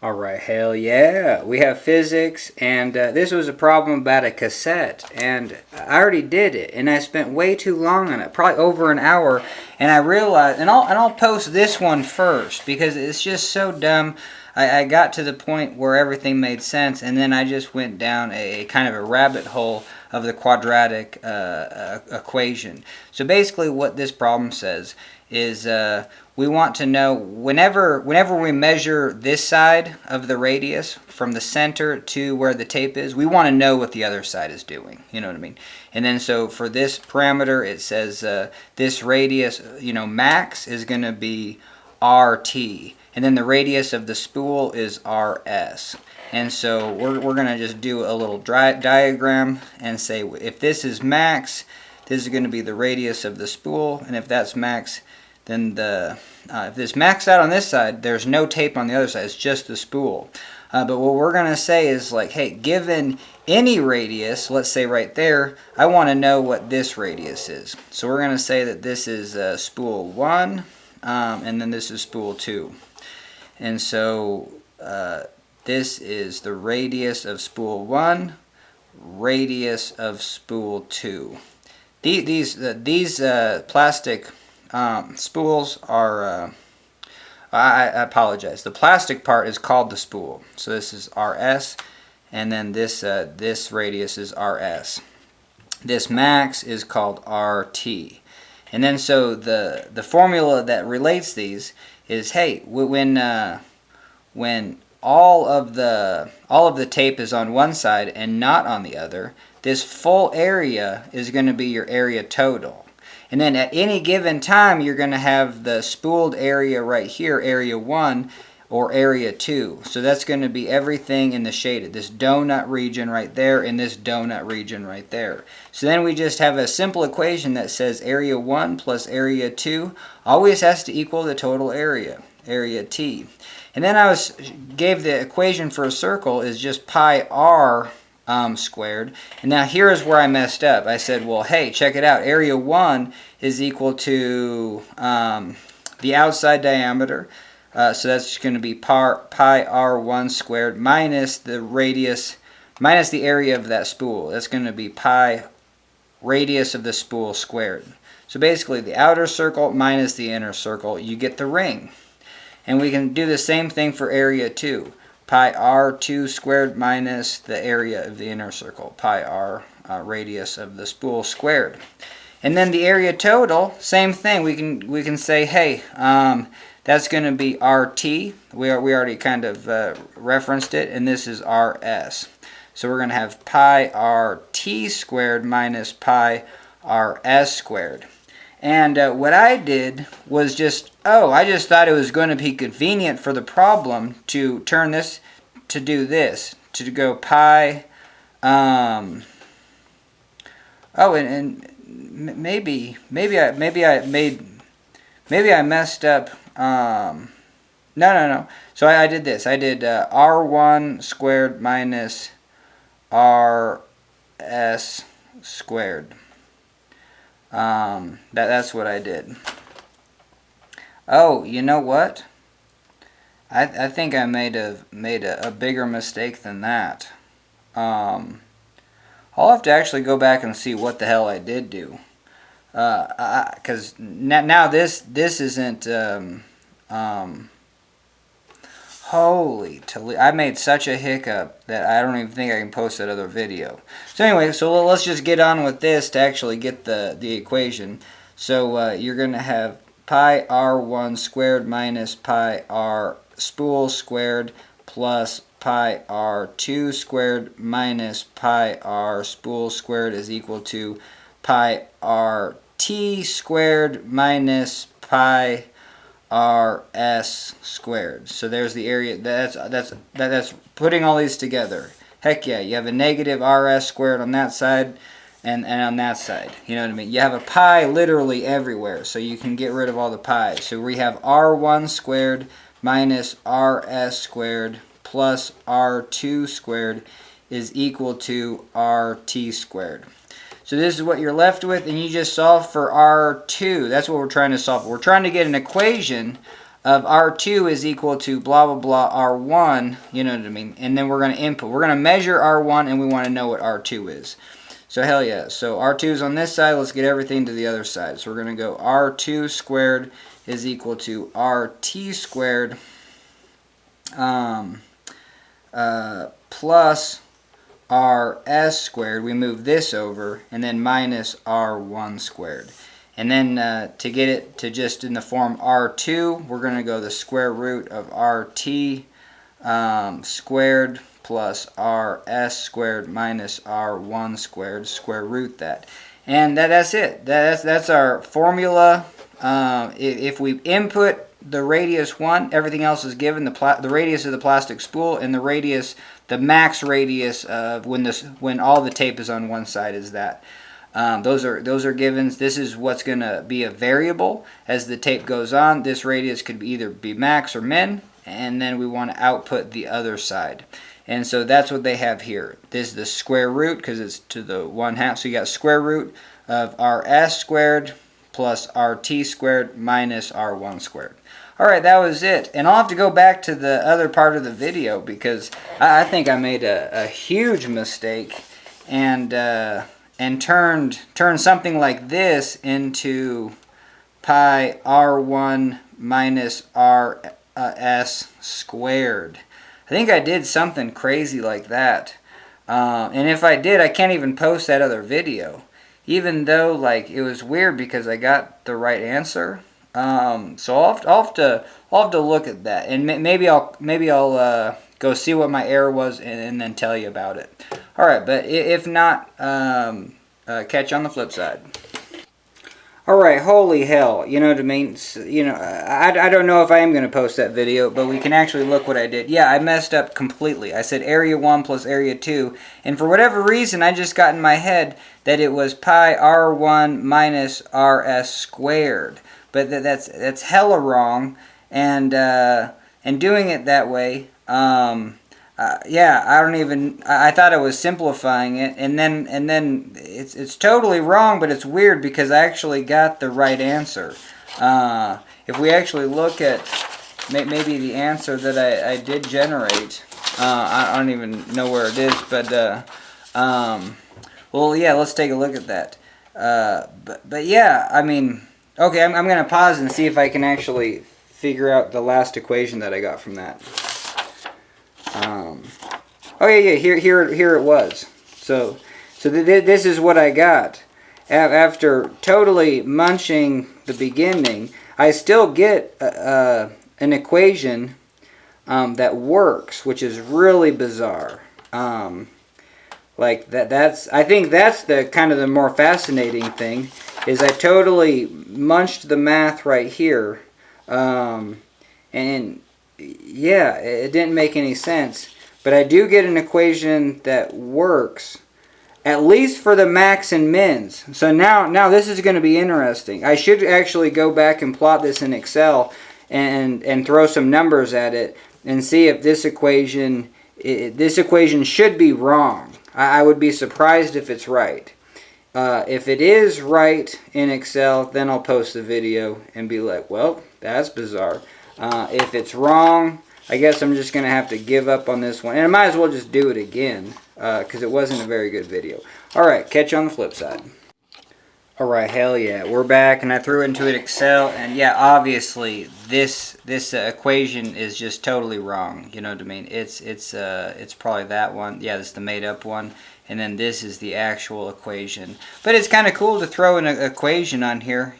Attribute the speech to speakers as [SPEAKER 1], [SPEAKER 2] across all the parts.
[SPEAKER 1] All right, hell yeah. We have physics, and this was a problem about a cassette, and I already did it, and I spent way too long on it, probably over an hour, and I realized, and I'll post this one first, because it's just so dumb. I got to the point where everything made sense, and then I just went down a kind of a rabbit hole of the quadratic equation. So basically what this problem says is we want to know whenever we measure this side of the radius from the center to where the tape is, we want to know what the other side is doing. You know what I mean? And then so for this parameter, it says this radius, max is going to be RT. And then the radius of the spool is RS. And so we're going to just do a little diagram and say if this is max, this is going to be the radius of the spool. And if that's max, then if this maxed out on this side, there's no tape on the other side. It's just the spool. But what we're going to say is like, hey, given any radius, let's say right there, I want to know what this radius is. So we're going to say that this is spool 1, and then this is spool 2. And so this is the radius of spool 1, radius of spool 2. These plastic spools are, I apologize, the plastic part is called the spool. So this is RS, and then this radius is RS. This max is called RT. And then so the formula that relates these is, hey, when all of the tape is on one side and not on the other, this full area is going to be your area total. And then at any given time, you're going to have the spooled area right here, area 1 or area 2. So that's going to be everything in the shaded, this donut region right there and this donut region right there. So then we just have a simple equation that says area 1 plus area 2 always has to equal the total area, area T. And then I gave the equation for a circle is just pi r squared. And now here is where I messed up. I said, well, hey, check it out. Area 1 is equal to the outside diameter. So that's going to be pi r1 squared minus the radius, minus the area of that spool. That's going to be pi radius of the spool squared. So basically the outer circle minus the inner circle, you get the ring. And we can do the same thing for area 2. Pi r2 squared minus the area of the inner circle, pi r radius of the spool squared. And then the area total, same thing. We can say, hey, that's going to be RT. We already kind of referenced it, and this is RS. So we're going to have pi RT squared minus pi RS squared. And what I did was I just thought it was going to be convenient for the problem to turn this, to do this, to go pi, and maybe I messed up, no. So I did this. I did R1 squared minus RS squared. That's what I did. Oh, you know what? I think I made a bigger mistake than that. I'll have to actually go back and see what the hell I did do. Because now this isn't holy Toledo. I made such a hiccup that I don't even think I can post that other video. So anyway, so let's just get on with this to actually get the equation. So you're going to have pi r1 squared minus pi r spool squared plus pi r2 squared minus pi r spool squared is equal to pi rt squared minus pi rs squared. So there's the area. That's putting all these together. Heck yeah, you have a negative rs squared on that side and on that side. You know what I mean? You have a pi literally everywhere, so you can get rid of all the pi's. So we have r1 squared minus rs squared plus r2 squared is equal to rt squared. So this is what you're left with, and you just solve for R2. That's what we're trying to solve. We're trying to get an equation of R2 is equal to blah, blah, blah, R1, you know what I mean? And then we're going to input. We're going to measure R1, and we want to know what R2 is. So hell yeah. So R2 is on this side. Let's get everything to the other side. So we're going to go R2 squared is equal to RT squared plus RS squared. We move this over, and then minus R1 squared. And then to get it to just in the form R2, we're going to go the square root of RT squared plus RS squared minus R1 squared, square root that. And that's it. That's our formula. If we input the radius 1, everything else is given. The radius of the plastic spool and the radius, the max radius of when all the tape is on one side is that. Those are givens. This is what's going to be a variable as the tape goes on. This radius could either be max or min, and then we want to output the other side. And so that's what they have here. This is the square root because it's to the 1/2. So you got square root of RS squared plus RT squared minus R1 squared. Alright, that was it. And I'll have to go back to the other part of the video because I think I made a huge mistake and turned something like this into pi R1 minus RS squared. I think I did something crazy like that. And if I did, I can't even post that other video. Even though like it was weird because I got the right answer. So I'll have to look at that, and maybe I'll go see what my error was and then tell you about it. All right, but if not, catch you on the flip side. All right, holy hell, you know what I mean? You know, I don't know if I am going to post that video, but we can actually look what I did. Yeah, I messed up completely. I said area 1 plus area 2, and for whatever reason, I just got in my head that it was pi R1 minus RS squared. But that's hella wrong, and doing it that way, yeah, I thought I was simplifying it, and then it's totally wrong, but it's weird because I actually got the right answer. If we actually look at maybe the answer that I did generate, I don't even know where it is, but well, yeah, let's take a look at that. But yeah, I mean. Okay, I'm going to pause and see if I can actually figure out the last equation that I got from that. Oh yeah, here it was. So this is what I got. After totally munching the beginning, I still get an equation that works, which is really bizarre. Like I think that's the kind of the more fascinating thing. Is I totally munched the math right here, and yeah, it didn't make any sense, but I do get an equation that works, at least for the max and mins. So now this is going to be interesting. I should actually go back and plot this in Excel and throw some numbers at it and see if this equation should be wrong. I would be surprised if it's right. If it is right in Excel, then I'll post the video and be like, well, that's bizarre. If it's wrong, I guess I'm just going to have to give up on this one. And I might as well just do it again, because it wasn't a very good video. Alright, catch you on the flip side. Alright, hell yeah. We're back, and I threw into it Excel, and yeah, obviously, this equation is just totally wrong. You know what I mean? It's probably that one. Yeah, it's the made-up one. And then this is the actual equation. But it's kind of cool to throw in an equation on here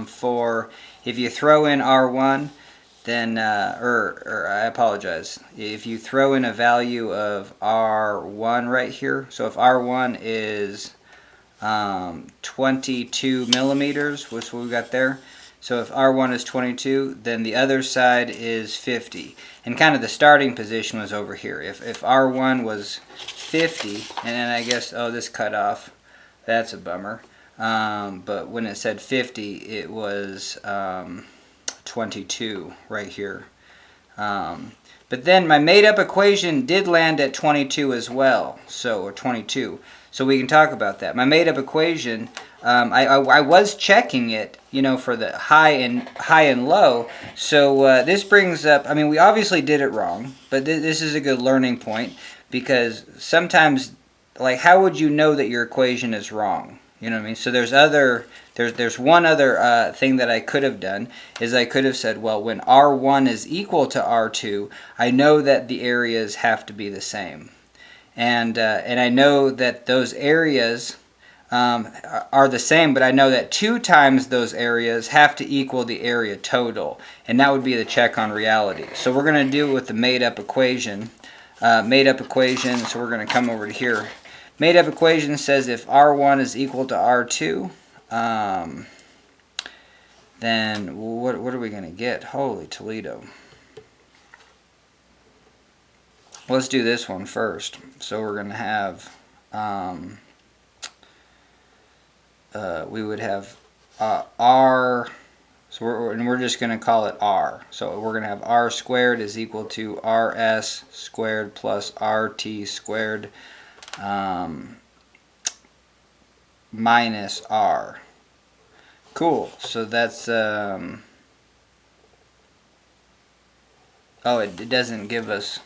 [SPEAKER 1] for if you throw in R1, then, or I apologize, if you throw in a value of R1 right here, so if R1 is 22 millimeters, which we got there, so if R1 is 22, then the other side is 50. And kind of the starting position was over here. If R1 was 50, and then I guess, oh, this cut off, that's a bummer. But when it said 50, it was 22 right here. But then my made-up equation did land at 22 as well, or 22. So we can talk about that. My made-up equation, I was checking it, for the high and low. So this brings up, we obviously did it wrong, but this is a good learning point, because sometimes, like, how would you know that your equation is wrong? You know what I mean? So there's one other thing that I could have done, is I could have said, well, when R1 is equal to R2, I know that the areas have to be the same. And I know that those areas are the same, but I know that 2 times those areas have to equal the area total. And that would be the check on reality. So we're going to do it with the made-up equation. So we're going to come over to here. Made-up equation says if R1 is equal to R2, then what are we going to get? Holy Toledo. Let's do this one first. So we're going to have, we would have R, so we're just going to call it R. So we're going to have R squared is equal to RS squared plus RT squared minus R. Cool. So that's, oh, it doesn't give us,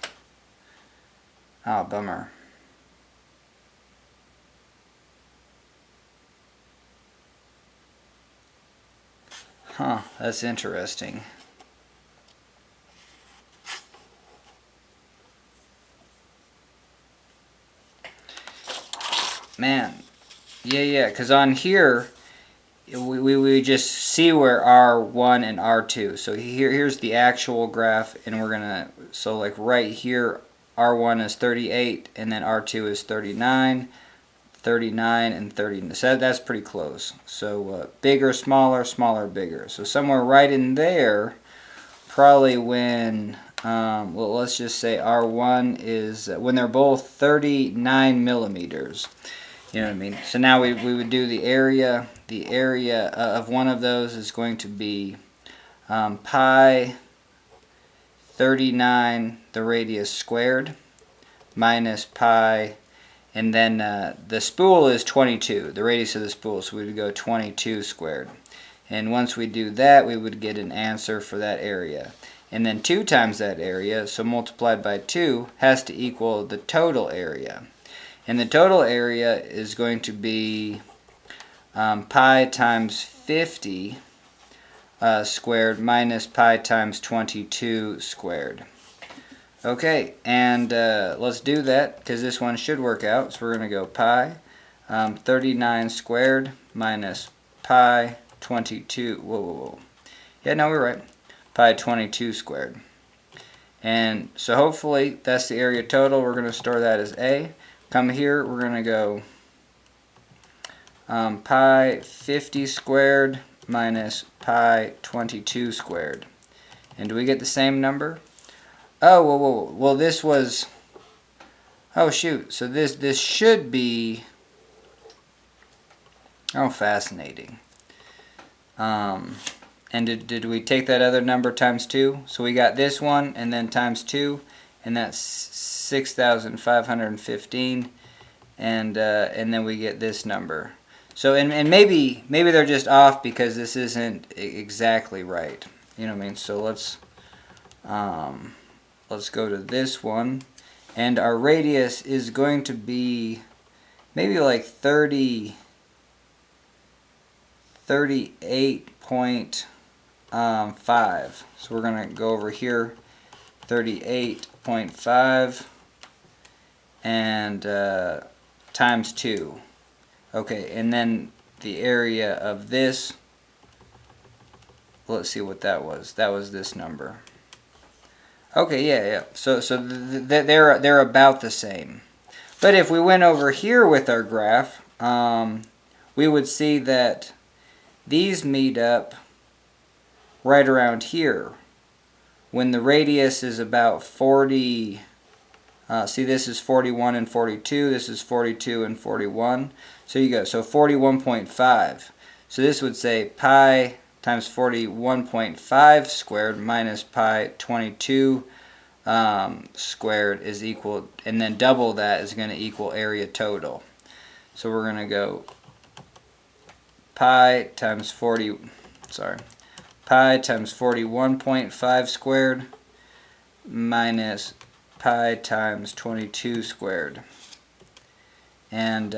[SPEAKER 1] oh, bummer. Huh, that's interesting. Man, yeah, because on here, we just see where R1 and R2. So here's the actual graph, and we're going to, so like right here, R1 is 38, and then R2 is 39, 39, and 30. So that's pretty close. So bigger, smaller, smaller, bigger. So somewhere right in there, probably when, well, let's just say R1 is, when they're both 39 millimeters. You know what I mean? So now we would do the area. The area of one of those is going to be pi 39, the radius squared, minus pi, and then the spool is 22, the radius of the spool, so we would go 22 squared. And once we do that, we would get an answer for that area. And then 2 times that area, so multiplied by 2, has to equal the total area. And the total area is going to be pi times 50 squared minus pi times 22 squared. Okay, and let's do that, because this one should work out. So we're going to go pi 39 squared minus pi 22. Whoa. Yeah, no, we're right. Pi 22 squared. And so hopefully that's the area total. We're going to store that as A. Come here, we're going to go pi 50 squared minus pi 22 squared. And do we get the same number? Oh, whoa. Well, this was, oh shoot, so this should be, oh, fascinating. And did we take that other number times 2? So we got this one and then times 2, and that's 6,515, and then we get this number. So and maybe they're just off because this isn't exactly right. You know what I mean? So let's go to this one, and our radius is going to be maybe like 38.5. So we're going to go over here, 38.5, and times 2. Okay, and then the area of this, let's see what that was. That was this number. Okay, yeah. So they're about the same. But if we went over here with our graph, we would see that these meet up right around here when the radius is about 40. See, this is 41 and 42. This is 42 and 41. So you go. So 41.5. So this would say pi times 41.5 squared minus pi 22 squared is equal, and then double that is going to equal area total. So we're going to go pi times 41.5 squared minus pi times 22 squared, and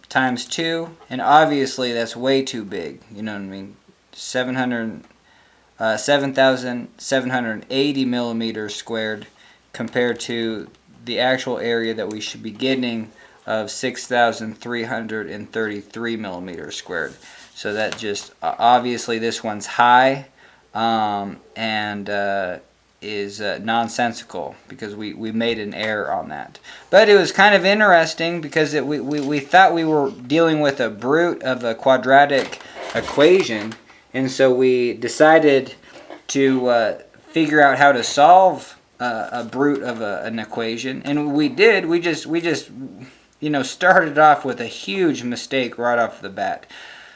[SPEAKER 1] times 2, and obviously that's way too big, you know what I mean, 7,780 millimeters squared compared to the actual area that we should be getting of 6,333 millimeters squared. So that just, obviously this one's high, and is nonsensical because we made an error on that. But it was kind of interesting because we thought we were dealing with a brute of a quadratic equation, and so we decided to figure out how to solve a brute of an equation, and we did. We just started off with a huge mistake right off the bat.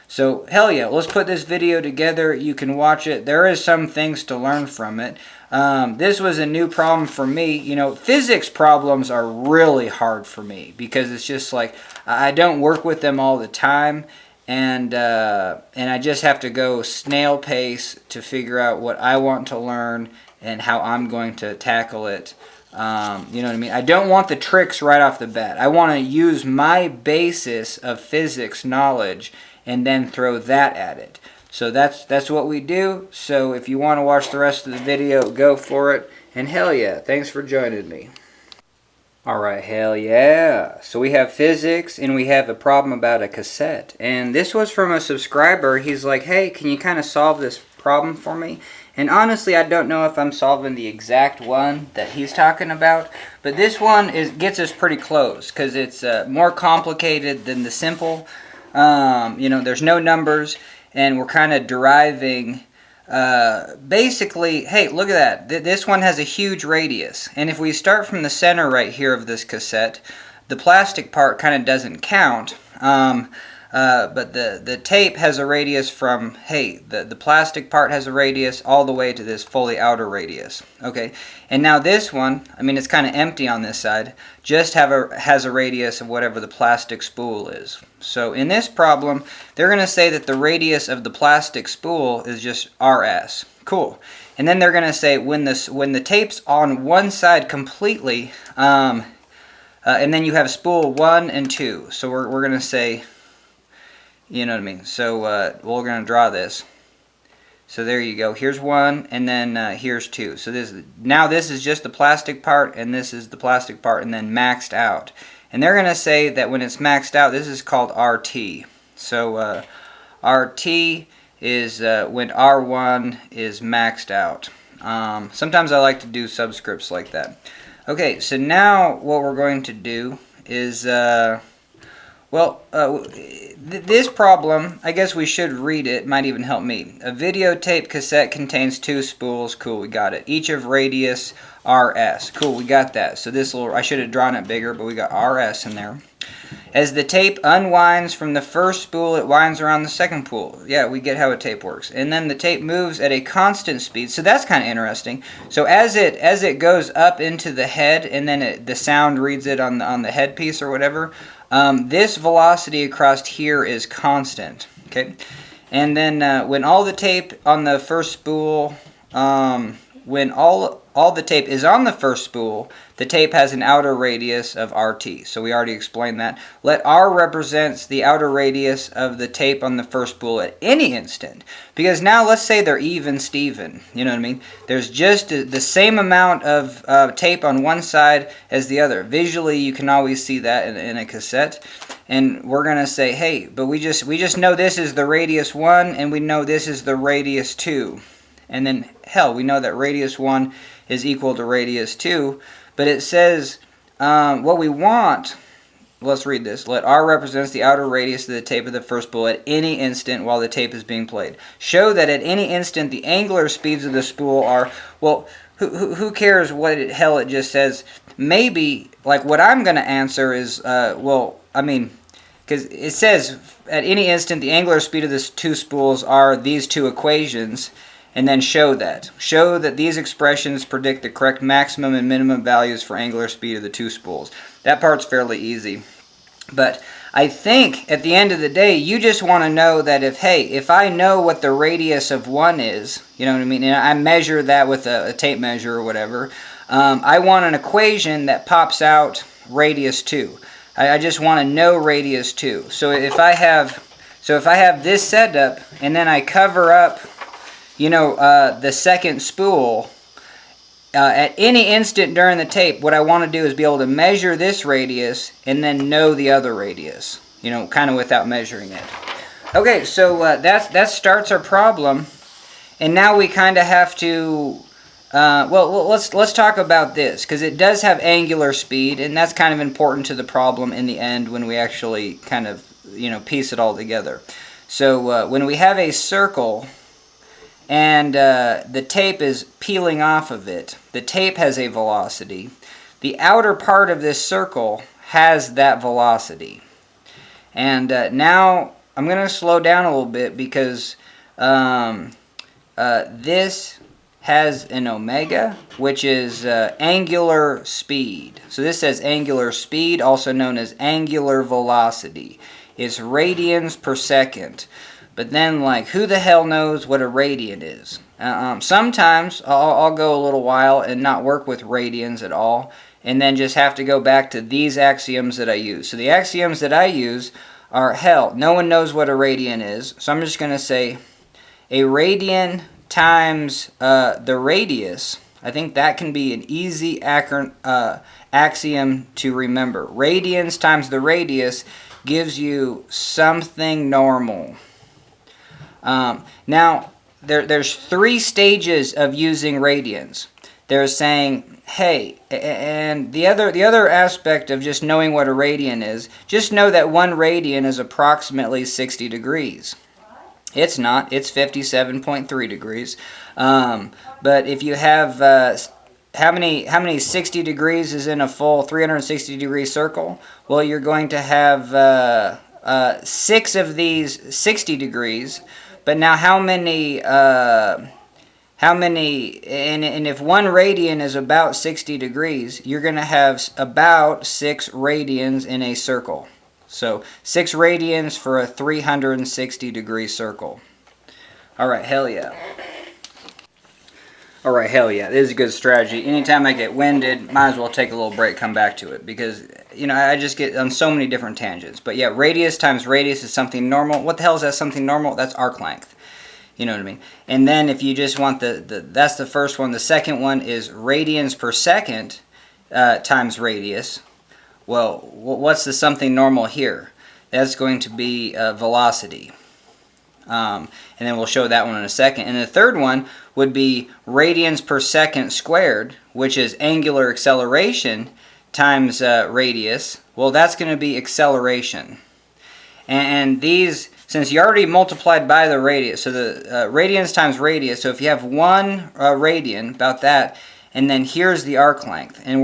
[SPEAKER 1] So hell yeah, let's put this video together. You can watch it. There is some things to learn from it. This was a new problem for me. Physics problems are really hard for me because it's just like I don't work with them all the time, and I just have to go snail pace to figure out what I want to learn and how I'm going to tackle it. You know what I mean? I don't want the tricks right off the bat. I want to use my basis of physics knowledge and then throw that at it. So that's what we do. So if you want to watch the rest of the video, go for it. And hell yeah, thanks for joining me. Alright, hell yeah. So we have physics, and we have a problem about a cassette. And this was from a subscriber. He's like, hey, can you kind of solve this problem for me? And honestly, I don't know if I'm solving the exact one that he's talking about, but this one gets us pretty close because it's more complicated than the simple. There's no numbers, and we're kind of deriving. Basically, hey, look at that. This one has a huge radius, and if we start from the center right here of this cassette, the plastic part kind of doesn't count. But the tape has a radius from, the plastic part has a radius all the way to this fully outer radius. Okay, and now this one, it's kind of empty on this side, just has a radius of whatever the plastic spool is. So in this problem, they're going to say that the radius of the plastic spool is just RS. Cool. And then they're going to say when the tape's on one side completely, and then you have spool 1 and 2. So we're going to say, you know what I mean? So we're going to draw this. So there you go. Here's 1, and then here's 2. So this is just the plastic part, and this is the plastic part, and then maxed out. And they're going to say that when it's maxed out, this is called RT. So RT is when R1 is maxed out. Sometimes I like to do subscripts like that. Okay, so now what we're going to do is... this problem, I guess we should read it. Might even help me. A videotape cassette contains 2 spools. Cool, we got it. Each of radius RS. Cool, we got that. So I should have drawn it bigger, but we got RS in there. As the tape unwinds from the first spool, it winds around the second spool. Yeah, we get how a tape works. And then the tape moves at a constant speed. So that's kind of interesting. So as it goes up into the head, and then the sound reads it on the headpiece or whatever, this velocity across here is constant. Okay, and then when all the tape on the first spool, when all the tape is on the first spool, the tape has an outer radius of RT. So we already explained that. Let R represents the outer radius of the tape on the first spool at any instant. Because now let's say they're even Steven. You know what I mean? There's just the same amount of tape on one side as the other. Visually, you can always see that in a cassette. And we're going to say, hey, but we just know this is the radius 1, and we know this is the radius 2. And then, hell, we know that radius 1 is equal to radius 2. But it says what we want, let's read this. Let R represents the outer radius of the tape of the first spool at any instant while the tape is being played. Show that at any instant the angular speeds of the spool are, well, who cares what hell it just says? Maybe, like what I'm going to answer is, because because it says at any instant the angular speed of the two spools are these two equations, and then show that. Show that these expressions predict the correct maximum and minimum values for angular speed of the two spools. That part's fairly easy. But I think at the end of the day, you just want to know that if I know what the radius of one is, you know what I mean, and I measure that with a tape measure or whatever, I want an equation that pops out radius 2. I just want to know radius 2. So if I have this setup and then I cover up, the second spool, at any instant during the tape, what I want to do is be able to measure this radius and then know the other radius, kind of without measuring it. Okay, so that starts our problem, and now we kind of have to, let's talk about this, because it does have angular speed, and that's kind of important to the problem in the end when we actually kind of, piece it all together. So when we have a circle, and the tape is peeling off of it, the tape has a velocity. The outer part of this circle has that velocity. And now I'm going to slow down a little bit because this has an omega, which is angular speed. So this says angular speed, also known as angular velocity. It's radians per second. But then, who the hell knows what a radian is? Sometimes I'll go a little while and not work with radians at all, and then just have to go back to these axioms that I use. So the axioms that I use are, no one knows what a radian is, so I'm just going to say a radian times the radius. I think that can be an easy axiom to remember. Radians times the radius gives you something normal. Now, there's 3 stages of using radians. There's saying, hey, and the other aspect of just knowing what a radian is, just know that 1 radian is approximately 60 degrees. It's not. It's 57.3 degrees. But if you have, how many 60 degrees is in a full 360 degree circle? Well, you're going to have 6 of these 60 degrees. But now how many, and if 1 radian is about 60 degrees, you're going to have about 6 radians in a circle. So 6 radians for a 360 degree circle. Alright, hell yeah. Alright, hell yeah. This is a good strategy. Anytime I get winded, might as well take a little break, come back to it. Because, I just get on so many different tangents. But yeah, radius times radius is something normal. What the hell is that something normal? That's arc length. You know what I mean? And then if you just want that's the first one. The second one is radians per second times radius. Well, what's the something normal here? That's going to be velocity. And then we'll show that one in a second. And the third one would be radians per second squared, which is angular acceleration times radius. Well, that's going to be acceleration. And these, since you already multiplied by the radius, so the radians times radius, so if you have 1 radian, about that, and then here's the arc length. And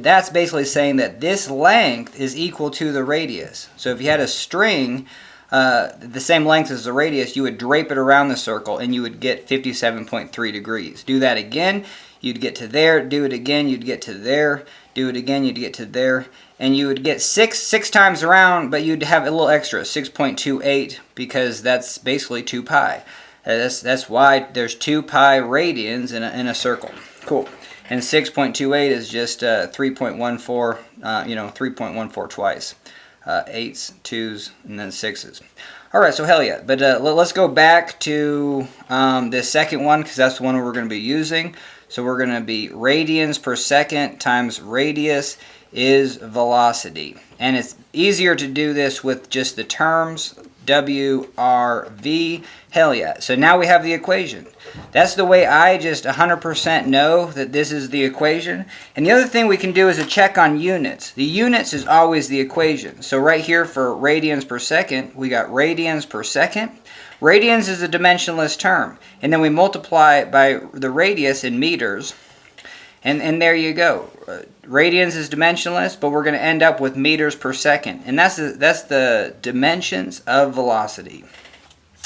[SPEAKER 1] that's basically saying that this length is equal to the radius. So if you had a string the same length as the radius, you would drape it around the circle and you would get 57.3 degrees. Do that again, you'd get to there. Do it again, you'd get to there. Do it again, you'd get to there. And you would get six times around, but you'd have a little extra, 6.28, because that's basically 2 pi. That's why there's 2 pi radians in a circle. Cool. And 6.28 is just 3.14, 3.14 twice. 8s, 2s, and then 6s. Alright, so hell yeah. But let's go back to this second one, because that's the one we're going to be using. So we're going to be radians per second times radius is velocity. And it's easier to do this with just the terms, W, R, V. Hell yeah. So now we have the equation. That's the way I just 100% know that this is the equation. And the other thing we can do is a check on units. The units is always the equation. So right here for radians per second, we got radians per second. Radians is a dimensionless term. And then we multiply it by the radius in meters. And there you go. Radians is dimensionless, but we're going to end up with meters per second. And that's the dimensions of velocity.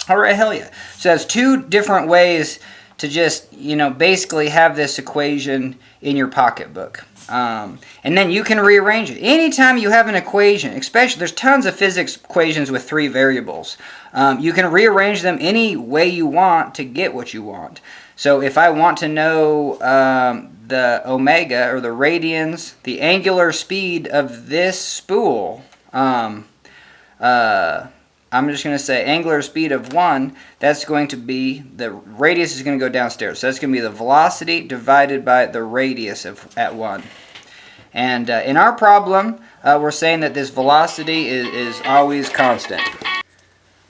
[SPEAKER 1] All right, hell yeah. So that's two different ways to just, basically have this equation in your pocketbook. And then you can rearrange it. Anytime you have an equation, especially, there's tons of physics equations with 3 variables. You can rearrange them any way you want to get what you want. So if I want to know the omega, or the radians, the angular speed of this spool, I'm just going to say angular speed of 1, that's going to be, the radius is going to go downstairs. So that's going to be the velocity divided by the radius at 1. And in our problem, we're saying that this velocity is always constant.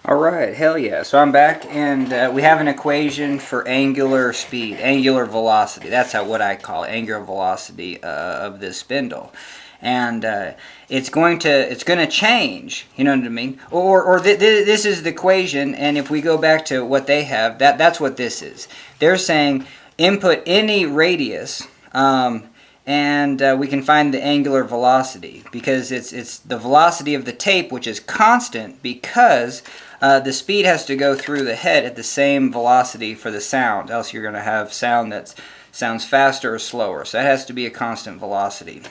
[SPEAKER 1] Alright, hell yeah. So I'm back, and we have an equation for angular speed, angular velocity. That's what I call it, angular velocity of this spindle. And it's going to change, you know what I mean? Or this is the equation, and if we go back to what they have, that's what this is. They're saying input any radius, and we can find the angular velocity, because it's the velocity of the tape, which is constant, because the speed has to go through the head at the same velocity for the sound, else you're going to have sound that sounds faster or slower. So that has to be a constant velocity.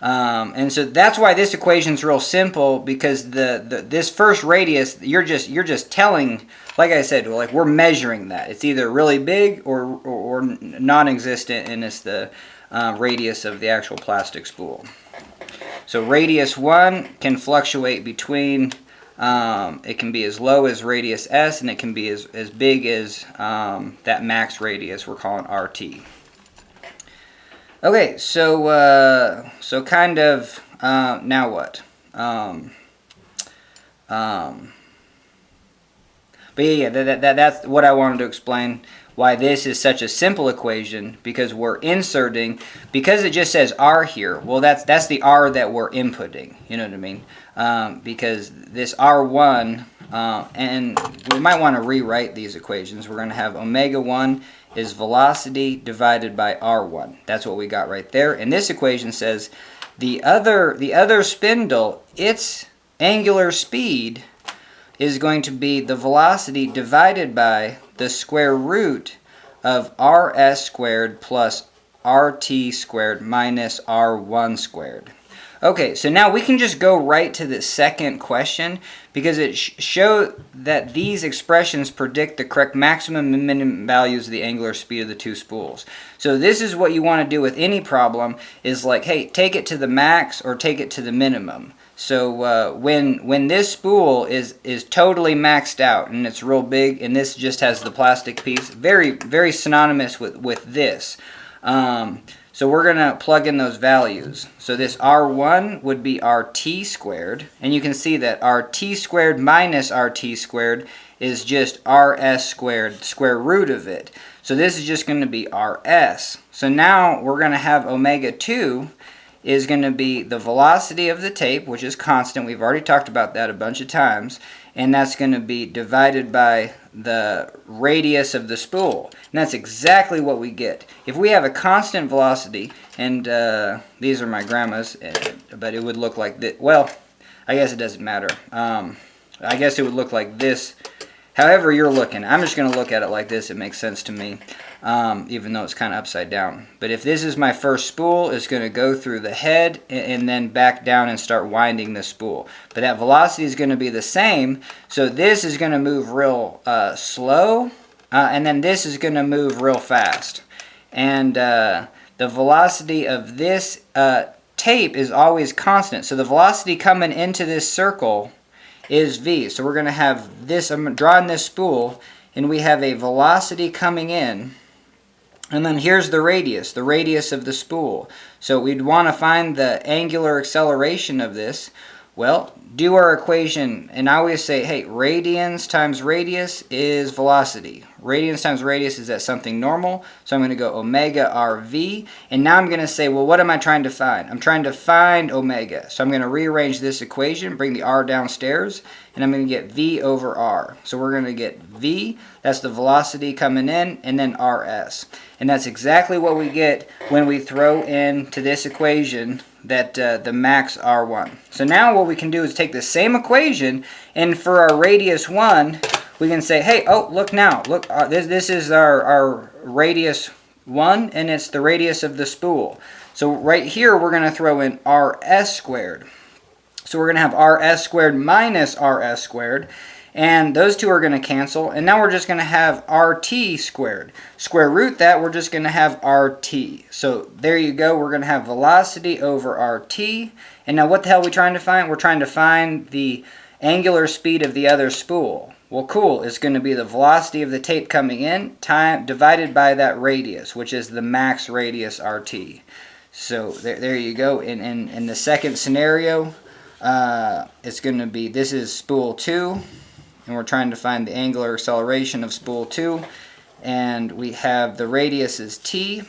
[SPEAKER 1] And so that's why this equation is real simple, because this first radius, you're just telling, like I said, like we're measuring that. It's either really big or non-existent, and it's the radius of the actual plastic spool. So radius 1 can fluctuate between, it can be as low as radius S, and it can be as big as that max radius we're calling RT. Okay, so kind of now what? But yeah, that's what I wanted to explain. Why this is such a simple equation, because we're inserting, because it just says R here. Well, that's the R that we're inputting. You know what I mean? Because this R1, and we might want to rewrite these equations. We're going to have omega 1 is velocity divided by R1. That's what we got right there. And this equation says the other spindle, its angular speed is going to be the velocity divided by the square root of RS squared plus RT squared minus R1 squared. Okay, so now we can just go right to the second question, because it shows that these expressions predict the correct maximum and minimum values of the angular speed of the two spools. So this is what you want to do with any problem, is like, hey, take it to the max or take it to the minimum. So when this spool is totally maxed out and it's real big, and this just has the plastic piece, very synonymous with this. So we're going to plug in those values. So this R1 would be RT squared, and you can see that RT squared minus RT squared is just RS squared, square root of it. So this is just going to be RS. So now we're going to have omega 2 is going to be the velocity of the tape, which is constant. We've already talked about that a bunch of times. And that's going to be divided by the radius of the spool. And that's exactly what we get. If we have a constant velocity, and these are my grandma's, but it would look like this. Well, I guess it doesn't matter. I guess it would look like this. However you're looking, I'm just going to look at it like this. It makes sense to me, even though it's kind of upside down. But if this is my first spool, it's going to go through the head and then back down and start winding the spool. But that velocity is going to be the same, so this is going to move real slow, and then this is going to move real fast. And the velocity of this tape is always constant. So the velocity coming into this circle is v. So we're going to have this, I'm drawing this spool, and we have a velocity coming in, and then here's the radius of the spool. So we'd want to find the angular acceleration of this. Well, do our equation, and I always say, hey, radians times radius is velocity. Radians times radius is at something normal, so I'm going to go omega RV, and now I'm going to say, well, what am I trying to find? I'm trying to find omega, so I'm going to rearrange this equation, bring the r downstairs, and I'm going to get v over r. So we're going to get v, that's the velocity coming in, and then rs. And that's exactly what we get when we throw into this equation that the max R1. So now what we can do is take the same equation, and for our radius 1, we can say, hey, oh, look now. Look, this is our radius 1, and it's the radius of the spool. So right here, we're going to throw in rs squared. So we're going to have rs squared minus rs squared. And those two are going to cancel. And now we're just going to have RT squared. Square root that, we're just going to have RT. So there you go. We're going to have velocity over RT. And now what the hell are we trying to find? We're trying to find the angular speed of the other spool. Well, cool. It's going to be the velocity of the tape coming in time divided by that radius, which is the max radius RT. So there you go. In the second scenario, it's going to be, this is spool 2. And we're trying to find the angular acceleration of spool 2. And we have the radius is t.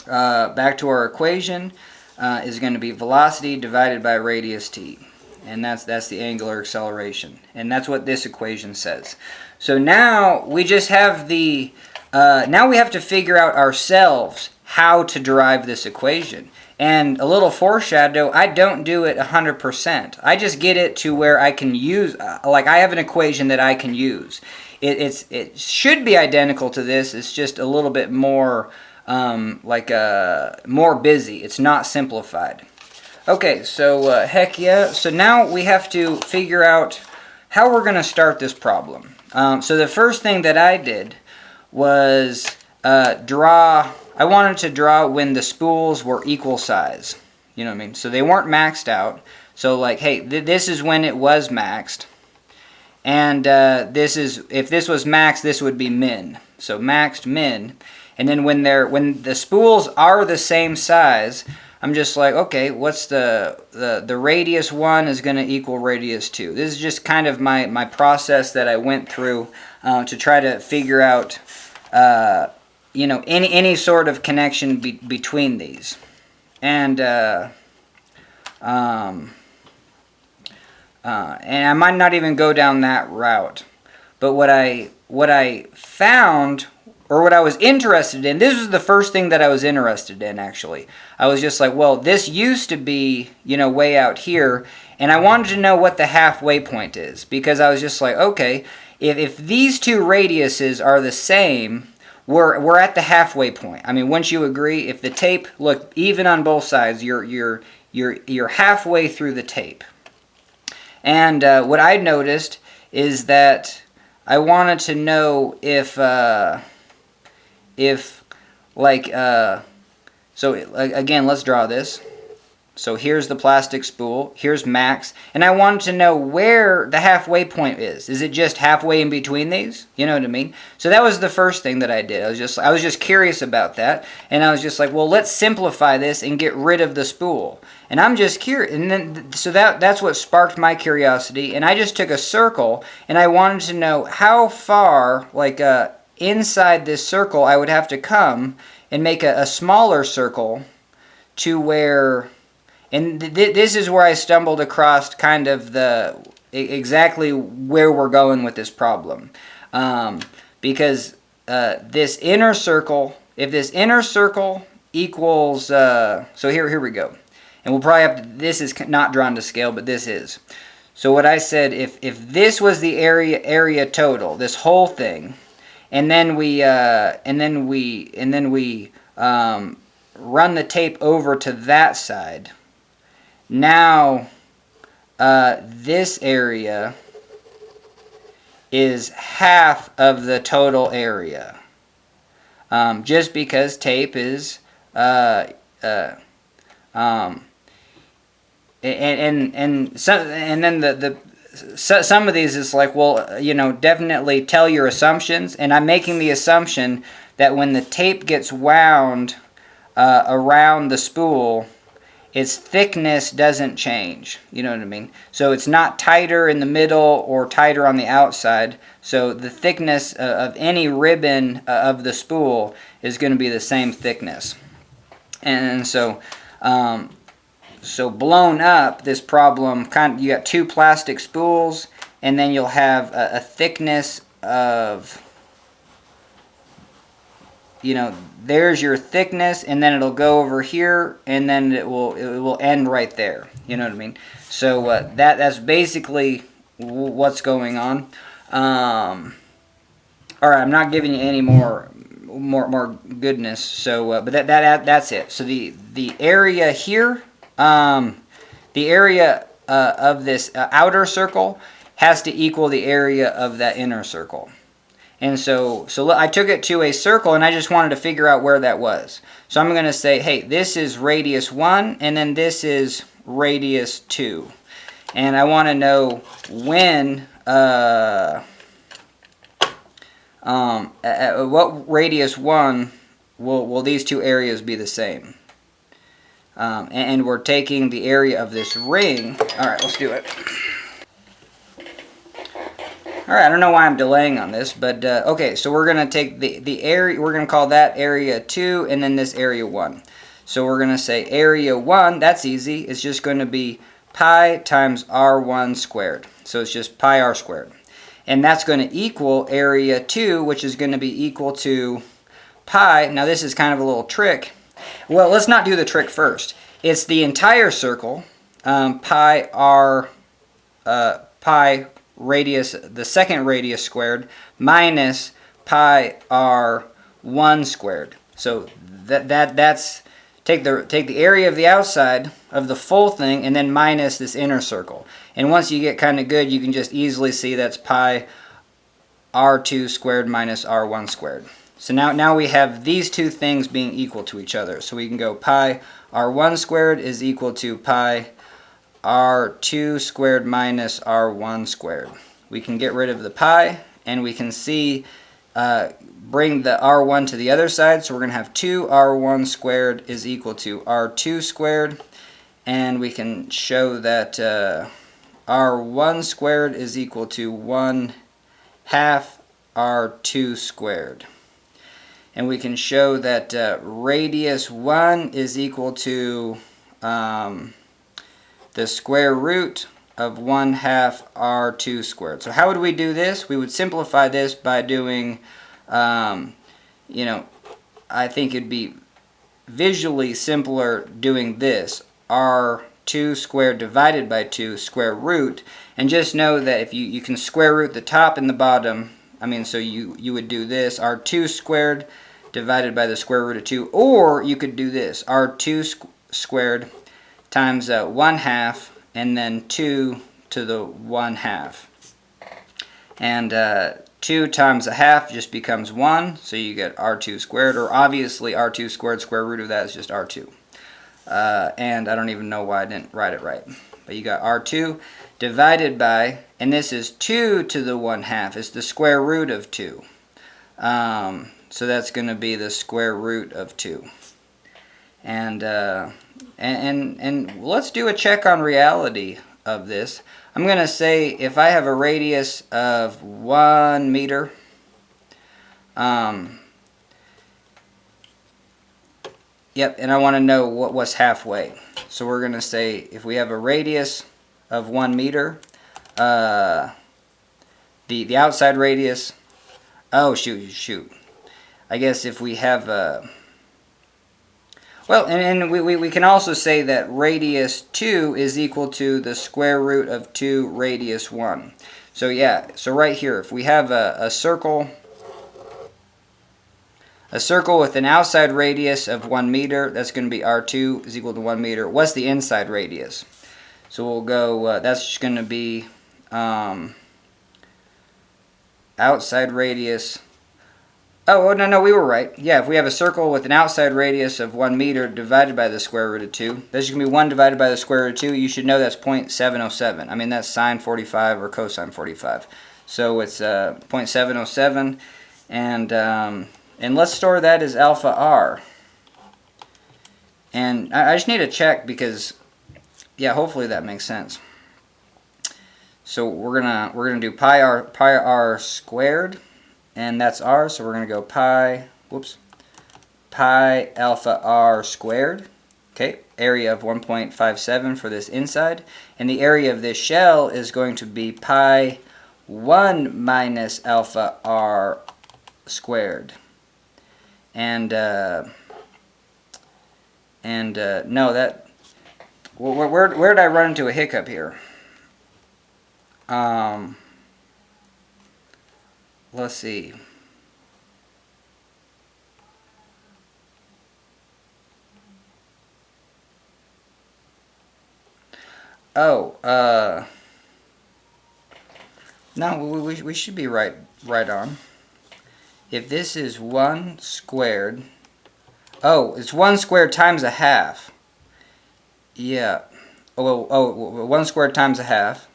[SPEAKER 1] Back to our equation is going to be velocity divided by radius t. And that's the angular acceleration. And that's what this equation says. So now we just have the, now we have to figure out ourselves how to derive this equation. And a little foreshadow, I don't do it 100%. I just get it to where I can use, like I have an equation that I can use. It should be identical to this. It's just a little bit more, more busy. It's not simplified. Okay, so heck yeah. So now we have to figure out how we're going to start this problem. So the first thing that I did was I wanted to draw when the spools were equal size. You know what I mean? So they weren't maxed out. So like, hey, this is when it was maxed. And this is, if this was maxed, this would be min. So maxed, min. And then when the spools are the same size, I'm just like, okay, what's the radius 1 is going to equal radius 2. This is just kind of my process that I went through to try to figure out you know, any sort of connection between these. And I might not even go down that route. But what I found, or what I was interested in, this was the first thing that I was interested in, actually. I was just like, well, this used to be, you know, way out here, and I wanted to know what the halfway point is, because I was just like, okay, if these two radiuses are the same, we're at the halfway point. I mean, wouldn't you agree? If the tape looked even on both sides, you're halfway through the tape. And what I noticed is that I wanted to know if so again, let's draw this. So here's the plastic spool, here's max, and I wanted to know where the halfway point is. Is it just halfway in between these? You know what I mean? So that was the first thing that I did. I was just curious about that, and I was just like, well, let's simplify this and get rid of the spool. And I'm just curious, and then so that's what sparked my curiosity, and I just took a circle, and I wanted to know how far, like inside this circle, I would have to come and make a smaller circle to where. And this is where I stumbled across kind of exactly where we're going with this problem. Because this inner circle, if this inner circle equals, so here we go. And we'll probably have to, this is not drawn to scale, but this is. So what I said, if this was the area total, this whole thing, and then we run the tape over to that side. Now, this area is half of the total area, just because tape is, and then some of these is like, well, you know, definitely tell your assumptions, and I'm making the assumption that when the tape gets wound around the spool, its thickness doesn't change. You know what I mean? So it's not tighter in the middle or tighter on the outside. So the thickness of any ribbon of the spool is going to be the same thickness. And so blown up, this problem, you got two plastic spools, and then you'll have a thickness of, there's your thickness, and then it'll go over here, and then it will end right there. You know what I mean? So that's basically what's going on. All right, I'm not giving you any more goodness. So, but that's it. So the area here, the area of this outer circle has to equal the area of that inner circle. And so I took it to a circle, and I just wanted to figure out where that was. So I'm going to say, hey, this is radius 1, and then this is radius 2. And I want to know when, at what radius 1 will these two areas be the same. And we're taking the area of this ring. All right, let's do it. All right, I don't know why I'm delaying on this, but okay, so we're going to take the area, we're going to call that area 2, and then this area 1. So we're going to say area 1, that's easy, it's just going to be pi times r1 squared. So it's just pi r squared. And that's going to equal area 2, which is going to be equal to pi. Now this is kind of a little trick. Well, let's not do the trick first. It's the entire circle, pi radius, the second radius squared, minus pi r1 squared. So that's take the area of the outside of the full thing and then minus this inner circle. And once you get kind of good, you can just easily see that's pi r2 squared minus r1 squared. So now we have these two things being equal to each other. So we can go pi r1 squared is equal to pi r2 squared minus r1 squared. We can get rid of the pi, and we can see, bring the r1 to the other side, so we're going to have 2r1 squared is equal to r2 squared, and we can show that r1 squared is equal to 1/2 r2 squared. And we can show that radius 1 is equal to the square root of 1/2 r2 squared. So how would we do this? We would simplify this by doing, I think it'd be visually simpler doing this, r2 squared divided by 2 square root, and just know that if you can square root the top and the bottom, so you would do this, r2 squared divided by the square root of 2, or you could do this, r2 squared times 1/2, and then 2 to the 1/2. And 2 times 1/2 just becomes 1, so you get r2 squared, or obviously r2 squared, square root of that is just r2. And I don't even know why I didn't write it right. But you got r2 divided by, and this is 2 to the 1/2, it's the square root of 2. So that's going to be the square root of 2. And let's do a check on reality of this. I'm going to say if I have a radius of 1 meter, yep, and I want to know what's halfway. So we're going to say if we have a radius of 1 meter, the outside radius, oh shoot. I guess if we have a, well, and we can also say that radius 2 is equal to the square root of 2 radius 1. So yeah, so right here, if we have a circle with an outside radius of 1 meter, that's going to be r2 is equal to 1 meter. What's the inside radius? So we'll go, that's just going to be outside radius. Oh, no, we were right. Yeah, if we have a circle with an outside radius of 1 meter divided by the square root of 2, that's going to be 1 divided by the square root of 2. You should know that's 0.707. That's sine 45 or cosine 45. So it's 0.707, and let's store that as alpha r. And I just need to check because, yeah, hopefully that makes sense. So we're gonna do pi r squared, and that's r. So we're gonna go pi alpha r squared. Okay, area of 1.57 for this inside, and the area of this shell is going to be pi 1 minus alpha r squared. And no, that where did I run into a hiccup here? Let's see. Oh, no, we should be right on. If this is 1 squared, oh, it's 1 squared times a half. Yeah. Oh, 1 squared times a half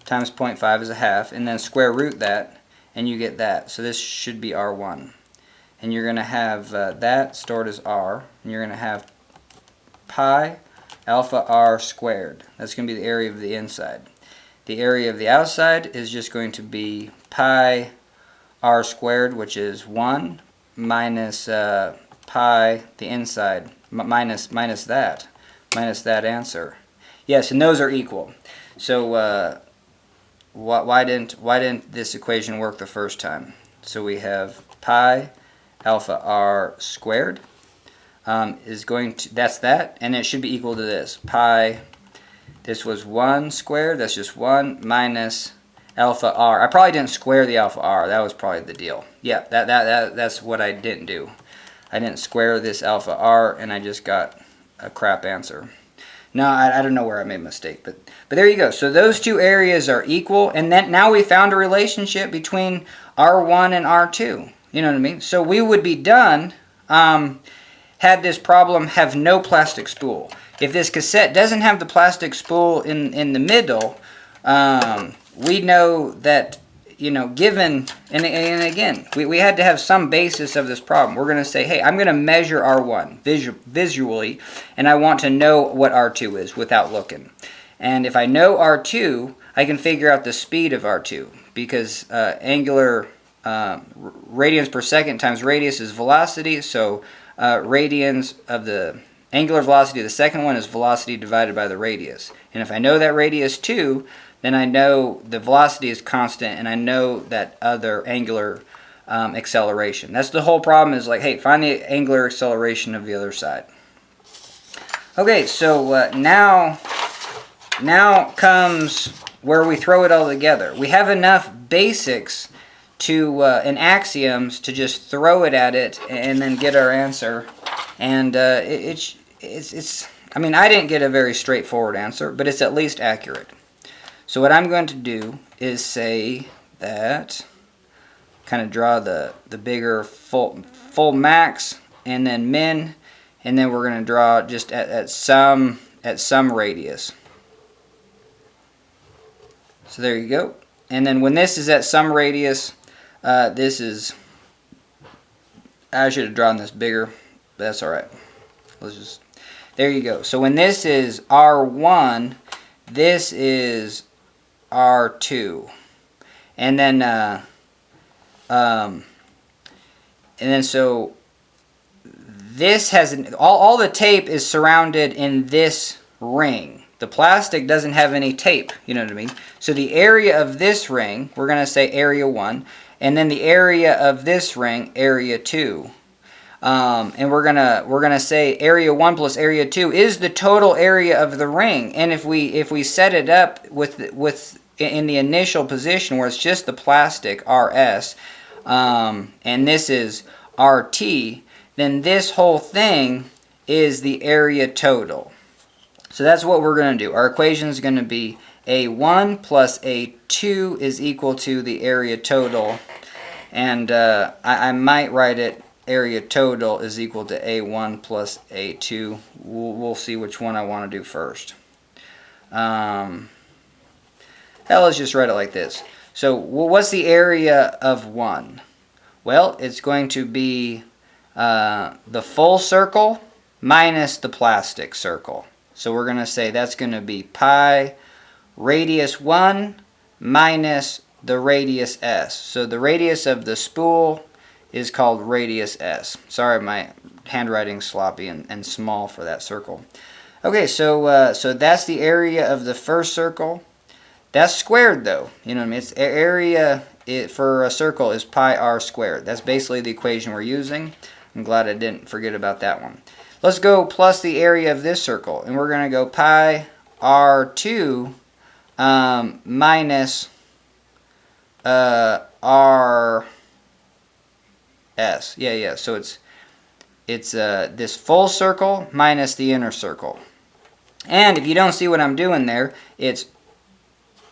[SPEAKER 1] times 0.5 is a half, and then square root that, and you get that. So this should be R1. And you're going to have that stored as R, and you're going to have pi alpha r squared. That's going to be the area of the inside. The area of the outside is just going to be pi r squared, which is 1 minus pi the inside, minus that answer. Yes, and those are equal. So why didn't this equation work the first time? So we have pi alpha r squared is going to, that's that, and it should be equal to this. Pi, this was 1 squared, that's just 1, minus alpha r. I probably didn't square the alpha r. That was probably the deal. Yeah, that's what I didn't do. I didn't square this alpha r, and I just got a crap answer. No, I don't know where I made a mistake, but there you go. So those two areas are equal, and then now we found a relationship between R1 and R2. You know what I mean? So we would be done had this problem have no plastic spool. If this cassette doesn't have the plastic spool in the middle, we know that, you know, given, and again, we had to have some basis of this problem. We're going to say, hey, I'm going to measure R1 visually, and I want to know what R2 is without looking. And if I know R2, I can figure out the speed of R2, because angular radians per second times radius is velocity, so radians of the angular velocity of the second one is velocity divided by the radius. And if I know that radius 2, then I know the velocity is constant, and I know that other angular acceleration. That's the whole problem, is like, hey, find the angular acceleration of the other side. Okay, so now comes where we throw it all together. We have enough basics to and axioms to just throw it at it and then get our answer. And it's I mean, I didn't get a very straightforward answer, but it's at least accurate. So what I'm going to do is say that, kind of draw the bigger full max and then min, and then we're going to draw just at some radius. So there you go. And then when this is at some radius, this is, I should have drawn this bigger, but that's all right. Let's just, there you go. So when this is R1, this is R2, and then so this has all the tape is surrounded in this ring. The plastic doesn't have any tape, you know what I mean? So the area of this ring, we're going to say area 1, and then the area of this ring, area 2. And we're gonna say area 1 plus area 2 is the total area of the ring. And if we set it up with in the initial position where it's just the plastic RS, and this is RT, then this whole thing is the area total. So that's what we're going to do. Our equation is going to be A1 plus A2 is equal to the area total. And I might write it area total is equal to A1 plus A2. We'll see which one I want to do first. Hell, let's just write it like this. So what's the area of 1? Well, it's going to be the full circle minus the plastic circle. So we're going to say that's going to be pi radius 1 minus the radius s. So the radius of the spool is called radius s. Sorry, my handwriting's sloppy and small for that circle. Okay, so that's the area of the first circle. That's squared though. You know what I mean? It's area for a circle is pi r squared. That's basically the equation we're using. I'm glad I didn't forget about that one. Let's go plus the area of this circle, and we're going to go pi r2 minus r s. Yeah. So it's this full circle minus the inner circle. And if you don't see what I'm doing there, it's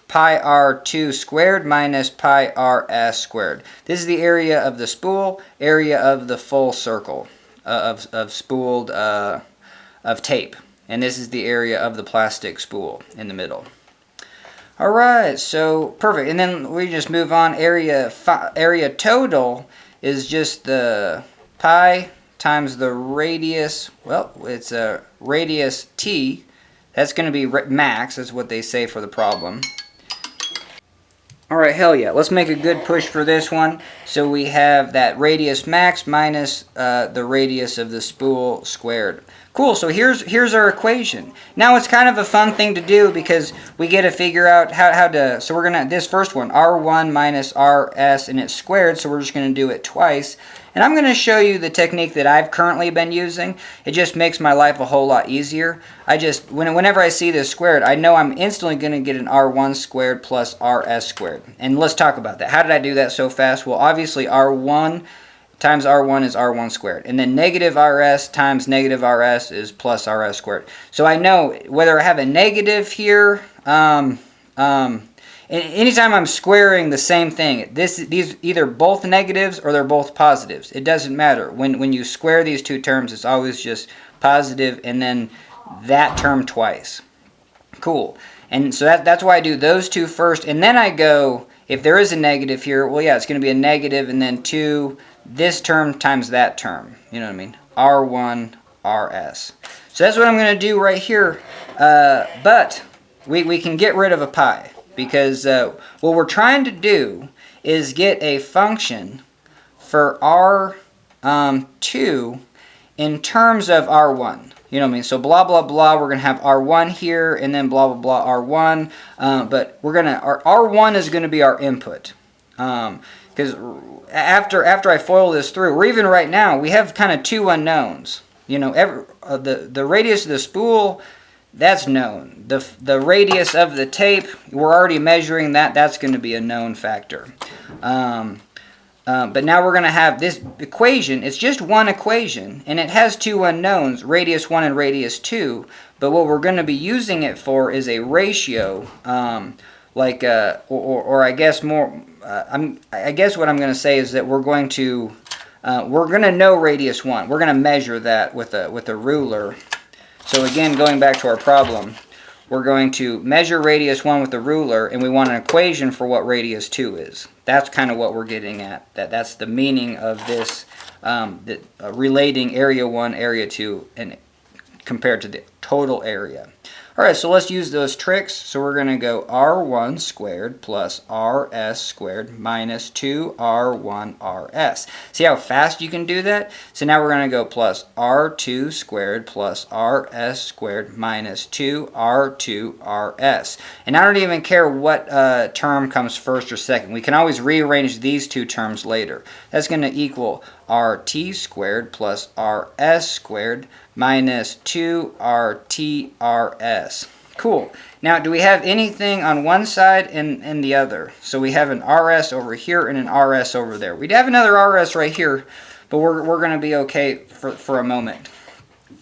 [SPEAKER 1] pi r2 squared minus pi rs squared. This is the area of the spool, area of the full circle of spooled of tape. And this is the area of the plastic spool in the middle. Alright, so perfect. And then we just move on. Area total is just the pi times the radius. Well, it's a radius t. That's going to be max. That's what they say for the problem. Alright, hell yeah. Let's make a good push for this one. So we have that radius max minus the radius of the spool squared. Cool, so here's our equation. Now it's kind of a fun thing to do because we get to figure out how to, so we're going to, this first one, r1 minus rs, and it's squared, so we're just going to do it twice. And I'm going to show you the technique that I've currently been using. It just makes my life a whole lot easier. Whenever I see this squared, I know I'm instantly going to get an r1 squared plus rs squared. And let's talk about that. How did I do that so fast? Well, obviously r1 times r1 is r1 squared. And then negative rs times negative rs is plus rs squared. So I know whether I have a negative here, anytime I'm squaring the same thing, these either both negatives or they're both positives. It doesn't matter. When you square these two terms, it's always just positive and then that term twice. Cool. And so that's why I do those two first. And then I go, if there is a negative here, well, yeah, it's going to be a negative and then 2, this term times that term. You know what I mean? R1, RS. So that's what I'm going to do right here. But we can get rid of a pi. Because what we're trying to do is get a function for R2 in terms of R1. You know what I mean? So blah, blah, blah, we're going to have R1 here, and then blah, blah, blah, R1. But our R1 is going to be our input. Because after I foil this through, or even right now, we have kind of two unknowns. You know, the radius of the spool, that's known. The radius of the tape, we're already measuring that. That's going to be a known factor. But now we're going to have this equation. It's just one equation, and it has two unknowns, radius 1 and radius 2. But what we're going to be using it for is a ratio, or I guess more. I guess what I'm going to say is that we're going to know radius 1. We're going to measure that with a ruler. So again, going back to our problem, we're going to measure radius 1 with a ruler, and we want an equation for what radius 2 is. That's kind of what we're getting at. That's the meaning of this, relating area 1, area 2, and compared to the total area. All right, so let's use those tricks. So we're going to go r1 squared plus rs squared minus 2r1rs. See how fast you can do that? So now we're going to go plus r2 squared plus rs squared minus 2r2rs. And I don't even care what term comes first or second. We can always rearrange these two terms later. That's going to equal rt squared plus rs squared minus 2rtrs. Cool. Now, do we have anything on one side and the other? So we have an rs over here and an rs over there. We'd have another rs right here, but we're going to be okay for a moment.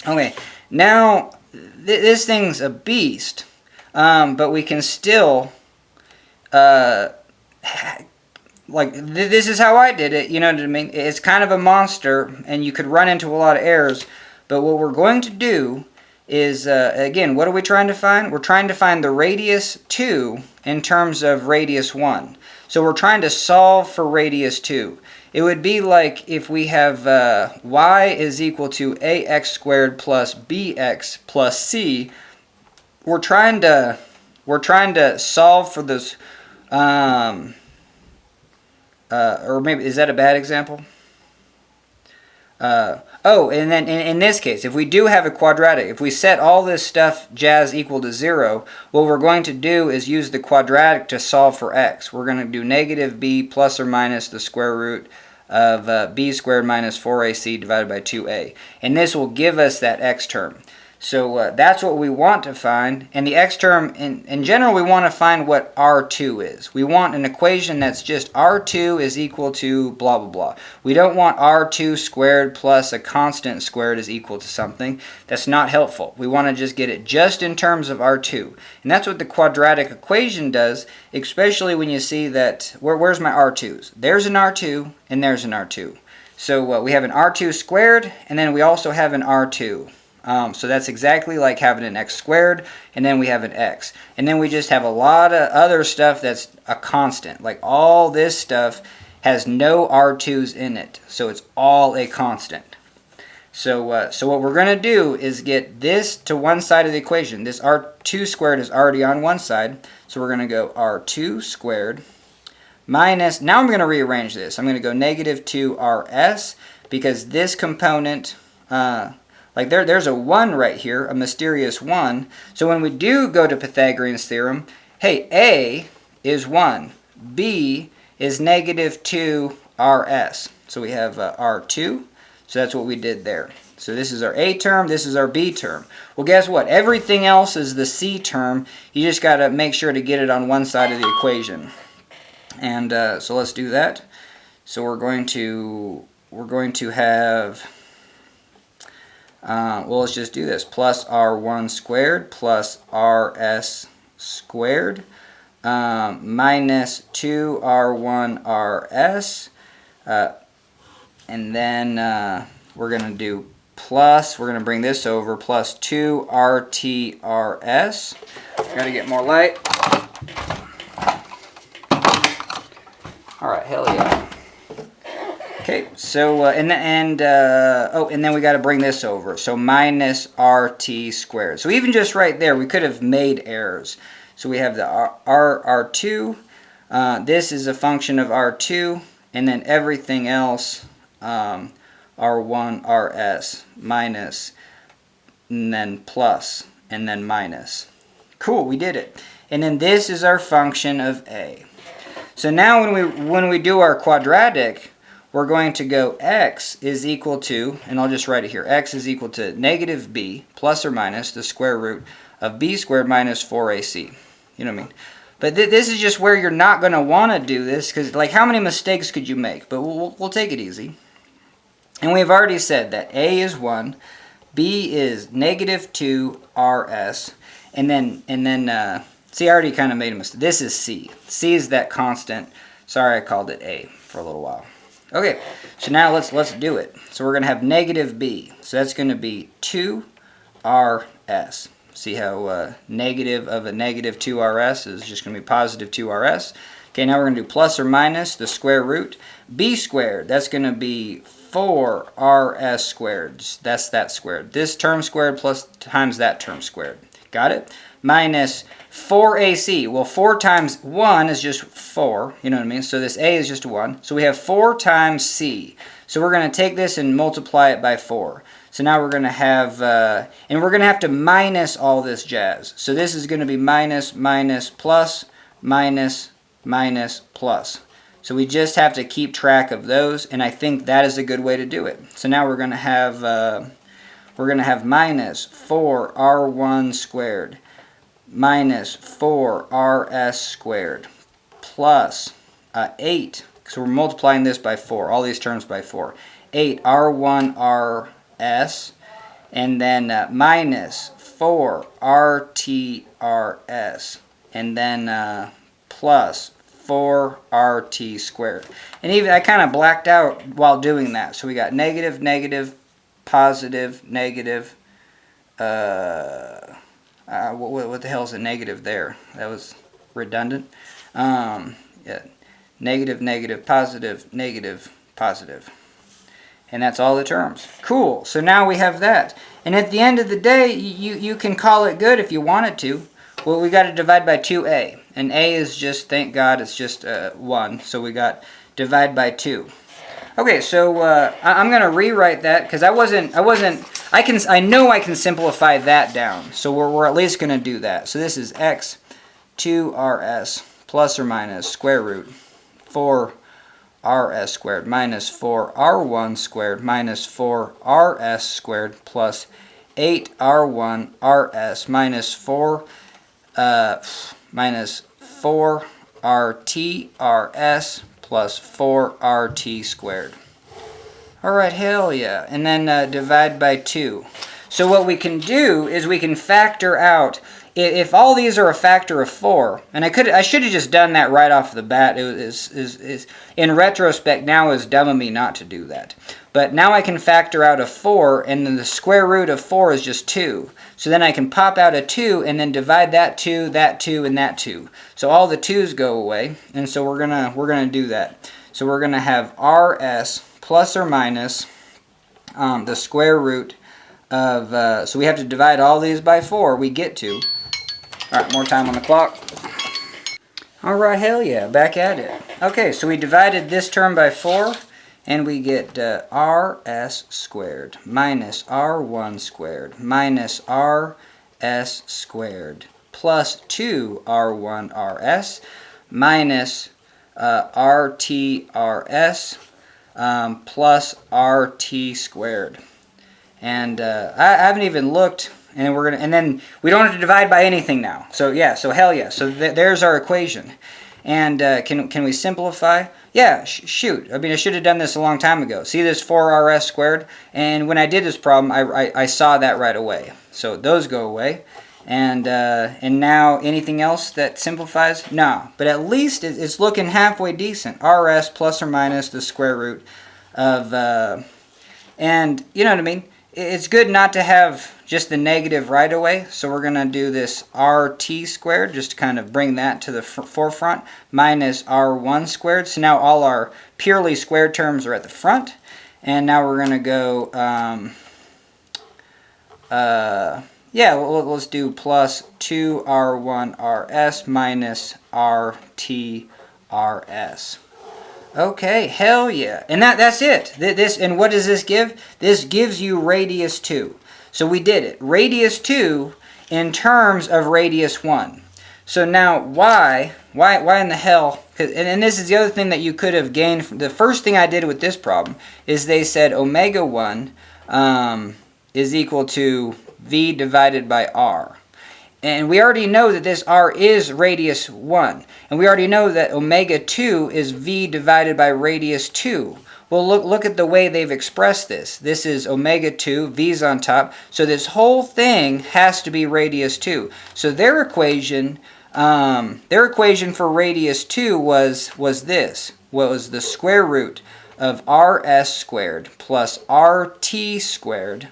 [SPEAKER 1] Okay, now this thing's a beast, but we can still, this is how I did it, you know what I mean? It's kind of a monster, and you could run into a lot of errors. But what we're going to do is, again, what are we trying to find? We're trying to find the radius 2 in terms of radius 1. So we're trying to solve for radius 2. it would be like if we have y is equal to ax squared plus bx plus c. We're trying to solve for this, or maybe, is that a bad example? And then in this case, if we do have a quadratic, if we set all this stuff jazz equal to 0, what we're going to do is use the quadratic to solve for x. We're going to do negative b plus or minus the square root of b squared minus 4ac divided by 2a. And this will give us that x term. So that's what we want to find. And the x term, in general, we want to find what R2 is. We want an equation that's just R2 is equal to blah, blah, blah. We don't want R2 squared plus a constant squared is equal to something. That's not helpful. We want to just get it just in terms of R2. And that's what the quadratic equation does, especially when you see that, where's my R2s? There's an R2 and there's an R2. So we have an R2 squared, and then we also have an R2. So that's exactly like having an x squared, and then we have an x. And then we just have a lot of other stuff that's a constant. Like all this stuff has no R2s in it, so it's all a constant. So what we're going to do is get this to one side of the equation. This R2 squared is already on one side, so we're going to go R2 squared minus, now I'm going to rearrange this. I'm going to go negative 2RS, because this component, like there's a 1 right here, a mysterious 1. So when we do go to Pythagorean's theorem, hey, A is 1, B is negative 2RS. So we have R2, so that's what we did there. So this is our A term, this is our B term. Well, guess what? Everything else is the C term. You just got to make sure to get it on one side of the equation. And so let's do that. So we're going to have... well, let's just do this. Plus R1 squared plus RS squared minus 2R1RS. And then we're going to do plus, we're going to bring this over, plus 2RTRS. Got to get more light. All right, hell yeah. Okay, so, and then we got to bring this over. So minus RT squared. So even just right there, we could have made errors. So we have the R2. This is a function of R2. And then everything else, R1, RS, minus, and then plus, and then minus. Cool, we did it. And then this is our function of A. So now when we do our quadratic, we're going to go x is equal to, and I'll just write it here, x is equal to negative b plus or minus the square root of b squared minus 4ac. You know what I mean? But this is just where you're not going to want to do this, because like how many mistakes could you make? But we'll take it easy. And we've already said that a is 1, b is negative 2 rs, and then see, I already kind of made a mistake. This is c. C is that constant. Sorry, I called it a for a little while. Okay, so now let's do it. So we're going to have negative b. So that's going to be 2rs. See how negative of a negative 2rs is just going to be positive 2rs. Okay, now we're going to do plus or minus the square root. B squared, that's going to be 4rs squared. That's that squared. This term squared plus times that term squared. Got it? Minus 4ac. Well, 4 times 1 is just 4. You know what I mean? So this a is just 1. So we have 4 times c. So we're going to take this and multiply it by 4. So now we're going to have, and we're going to have to minus all this jazz. So this is going to be minus, minus, plus, minus, minus, plus. So we just have to keep track of those, and I think that is a good way to do it. So now we're going to have minus 4r1 squared minus 4rs squared plus 8, so we're multiplying this by 4, all these terms by 4, 8r1rs, and then minus 4rtrs, and then plus 4rt squared. And even I kind of blacked out while doing that, so we got negative, negative, positive, negative, what the hell is a negative there? That was redundant. Yeah. Negative, negative, positive, negative, positive. And that's all the terms. Cool. So now we have that. And at the end of the day, you can call it good if you wanted to. Well, we got to divide by 2a. And a is just, thank God, it's just 1. So we got divide by 2. Okay, so I'm going to rewrite that because I know I can simplify that down. So we're at least going to do that. So this is x 2rs plus or minus square root 4rs squared minus 4r1 squared minus 4rs squared plus 8r1rs minus 4rtrs plus 4rt squared. Alright, hell yeah. And then divide by 2. So what we can do is we can factor out, if all these are a factor of 4, and I should have just done that right off the bat. In retrospect, now it's dumb of me not to do that. But now I can factor out a 4, and then the square root of 4 is just 2. So then I can pop out a 2, and then divide that 2, and that 2. So all the 2's go away, and so we're gonna do that. So we're gonna have rs plus or minus the square root of, so we have to divide all these by 4, we get to. Alright, more time on the clock. Alright, hell yeah, back at it. Okay, so we divided this term by 4, and we get rs squared minus r1 squared minus rs squared plus 2r1rs minus rtrs plus rt squared. And I haven't even looked, and then we don't have to divide by anything now. So yeah, so hell yeah. So there's our equation. And can we simplify? Yeah, shoot. I mean, I should have done this a long time ago. See this 4rs squared? And when I did this problem, I saw that right away. So those go away. And now anything else that simplifies? No. But at least it's looking halfway decent. Rs plus or minus the square root of, and you know what I mean? It's good not to have just the negative right away, so we're going to do this rt squared, just to kind of bring that to the forefront, minus r1 squared. So now all our purely squared terms are at the front, and now we're going to go, yeah, let's do plus 2r1rs minus rtrs. Okay, hell yeah. And that's it. And what does this give? This gives you radius 2. So we did it. Radius 2 in terms of radius 1. So now why in the hell? And this is the other thing that you could have gained. The first thing I did with this problem is they said omega 1 is equal to v divided by r. And we already know that this r is radius 1. And we already know that omega 2 is v divided by radius 2. Well, look at the way they've expressed this. This is omega 2, v's on top. So this whole thing has to be radius 2. So their equation for radius 2 was this. What was the square root of rs squared plus rt squared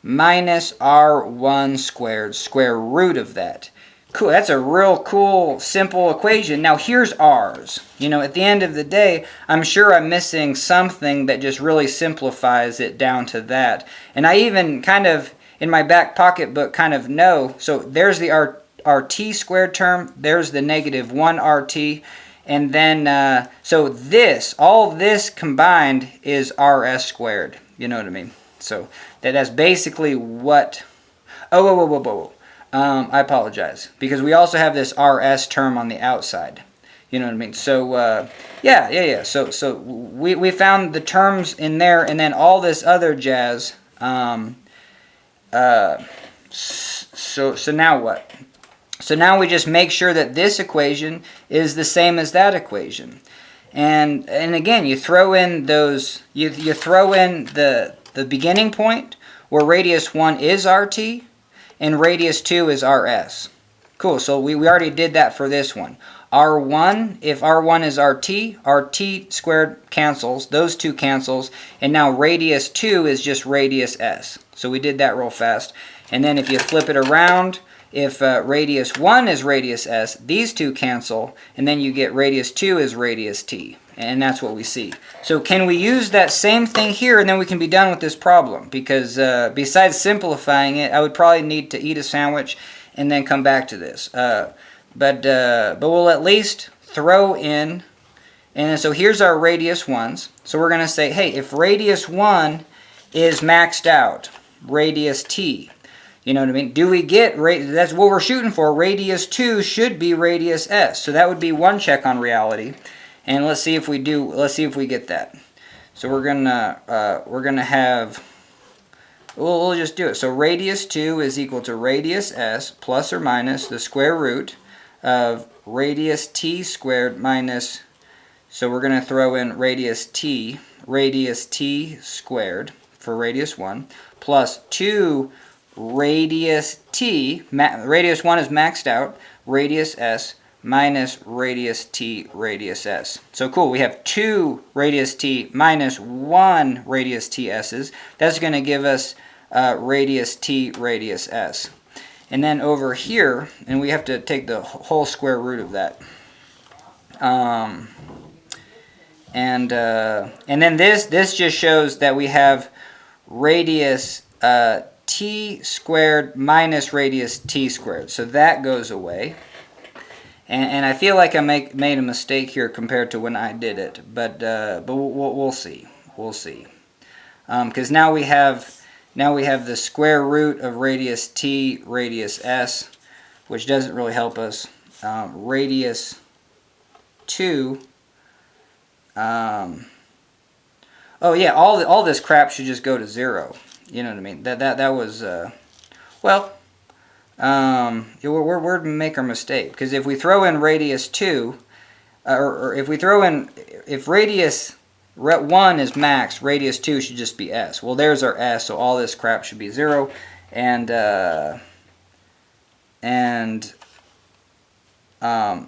[SPEAKER 1] minus r1 squared, square root of that. Cool, that's a real cool, simple equation. Now here's r's. You know, at the end of the day, I'm sure I'm missing something that just really simplifies it down to that. And I even kind of, in my back pocket book, kind of know. So there's the rt squared term, there's the negative 1 rt, and then, so this, all this combined is rs squared. You know what I mean? So that's basically what, whoa. I apologize, because we also have this rs term on the outside. You know what I mean? So, yeah. So we found the terms in there, and then all this other jazz. So now what? So now we just make sure that this equation is the same as that equation. And again, you throw in those, you throw in the beginning point where radius 1 is RT and radius 2 is RS. Cool, so we already did that for this one. R1, if R1 is RT, RT squared cancels, those two cancels, and now radius 2 is just radius S. So we did that real fast. And then if you flip it around, if radius 1 is radius S, these two cancel, and then you get radius 2 is radius T. And that's what we see. So can we use that same thing here, and then we can be done with this problem? Because besides simplifying it, I would probably need to eat a sandwich and then come back to this. But we'll at least throw in, and so here's our radius 1s. So we're going to say, hey, if radius 1 is maxed out, radius t, you know what I mean? Do we get, that's what we're shooting for, radius 2 should be radius s. So that would be one check on reality. And let's see if we do, let's see if we get that. So we're gonna have, we'll just do it. So radius 2 is equal to radius s plus or minus the square root of radius t squared minus, so we're gonna throw in radius t squared for radius 1 plus 2 radius t, radius 1 is maxed out, radius s minus radius t radius s. So cool, we have 2 radius t minus 1 radius t s's. That's going to give us radius t radius s. And then over here, and we have to take the whole square root of that. And then this just shows that we have radius t squared minus radius t squared. So that goes away. And I feel like I made a mistake here compared to when I did it, but we'll see. We'll see. Because now we have the square root of radius t radius s, which doesn't really help us. Radius 2. Oh yeah, all this crap should just go to 0. You know what I mean? That was well. We're to make our mistake, because if we throw in radius 2, or if we throw in, if radius 1 is max, radius 2 should just be s. Well, there's our s, so all this crap should be 0, and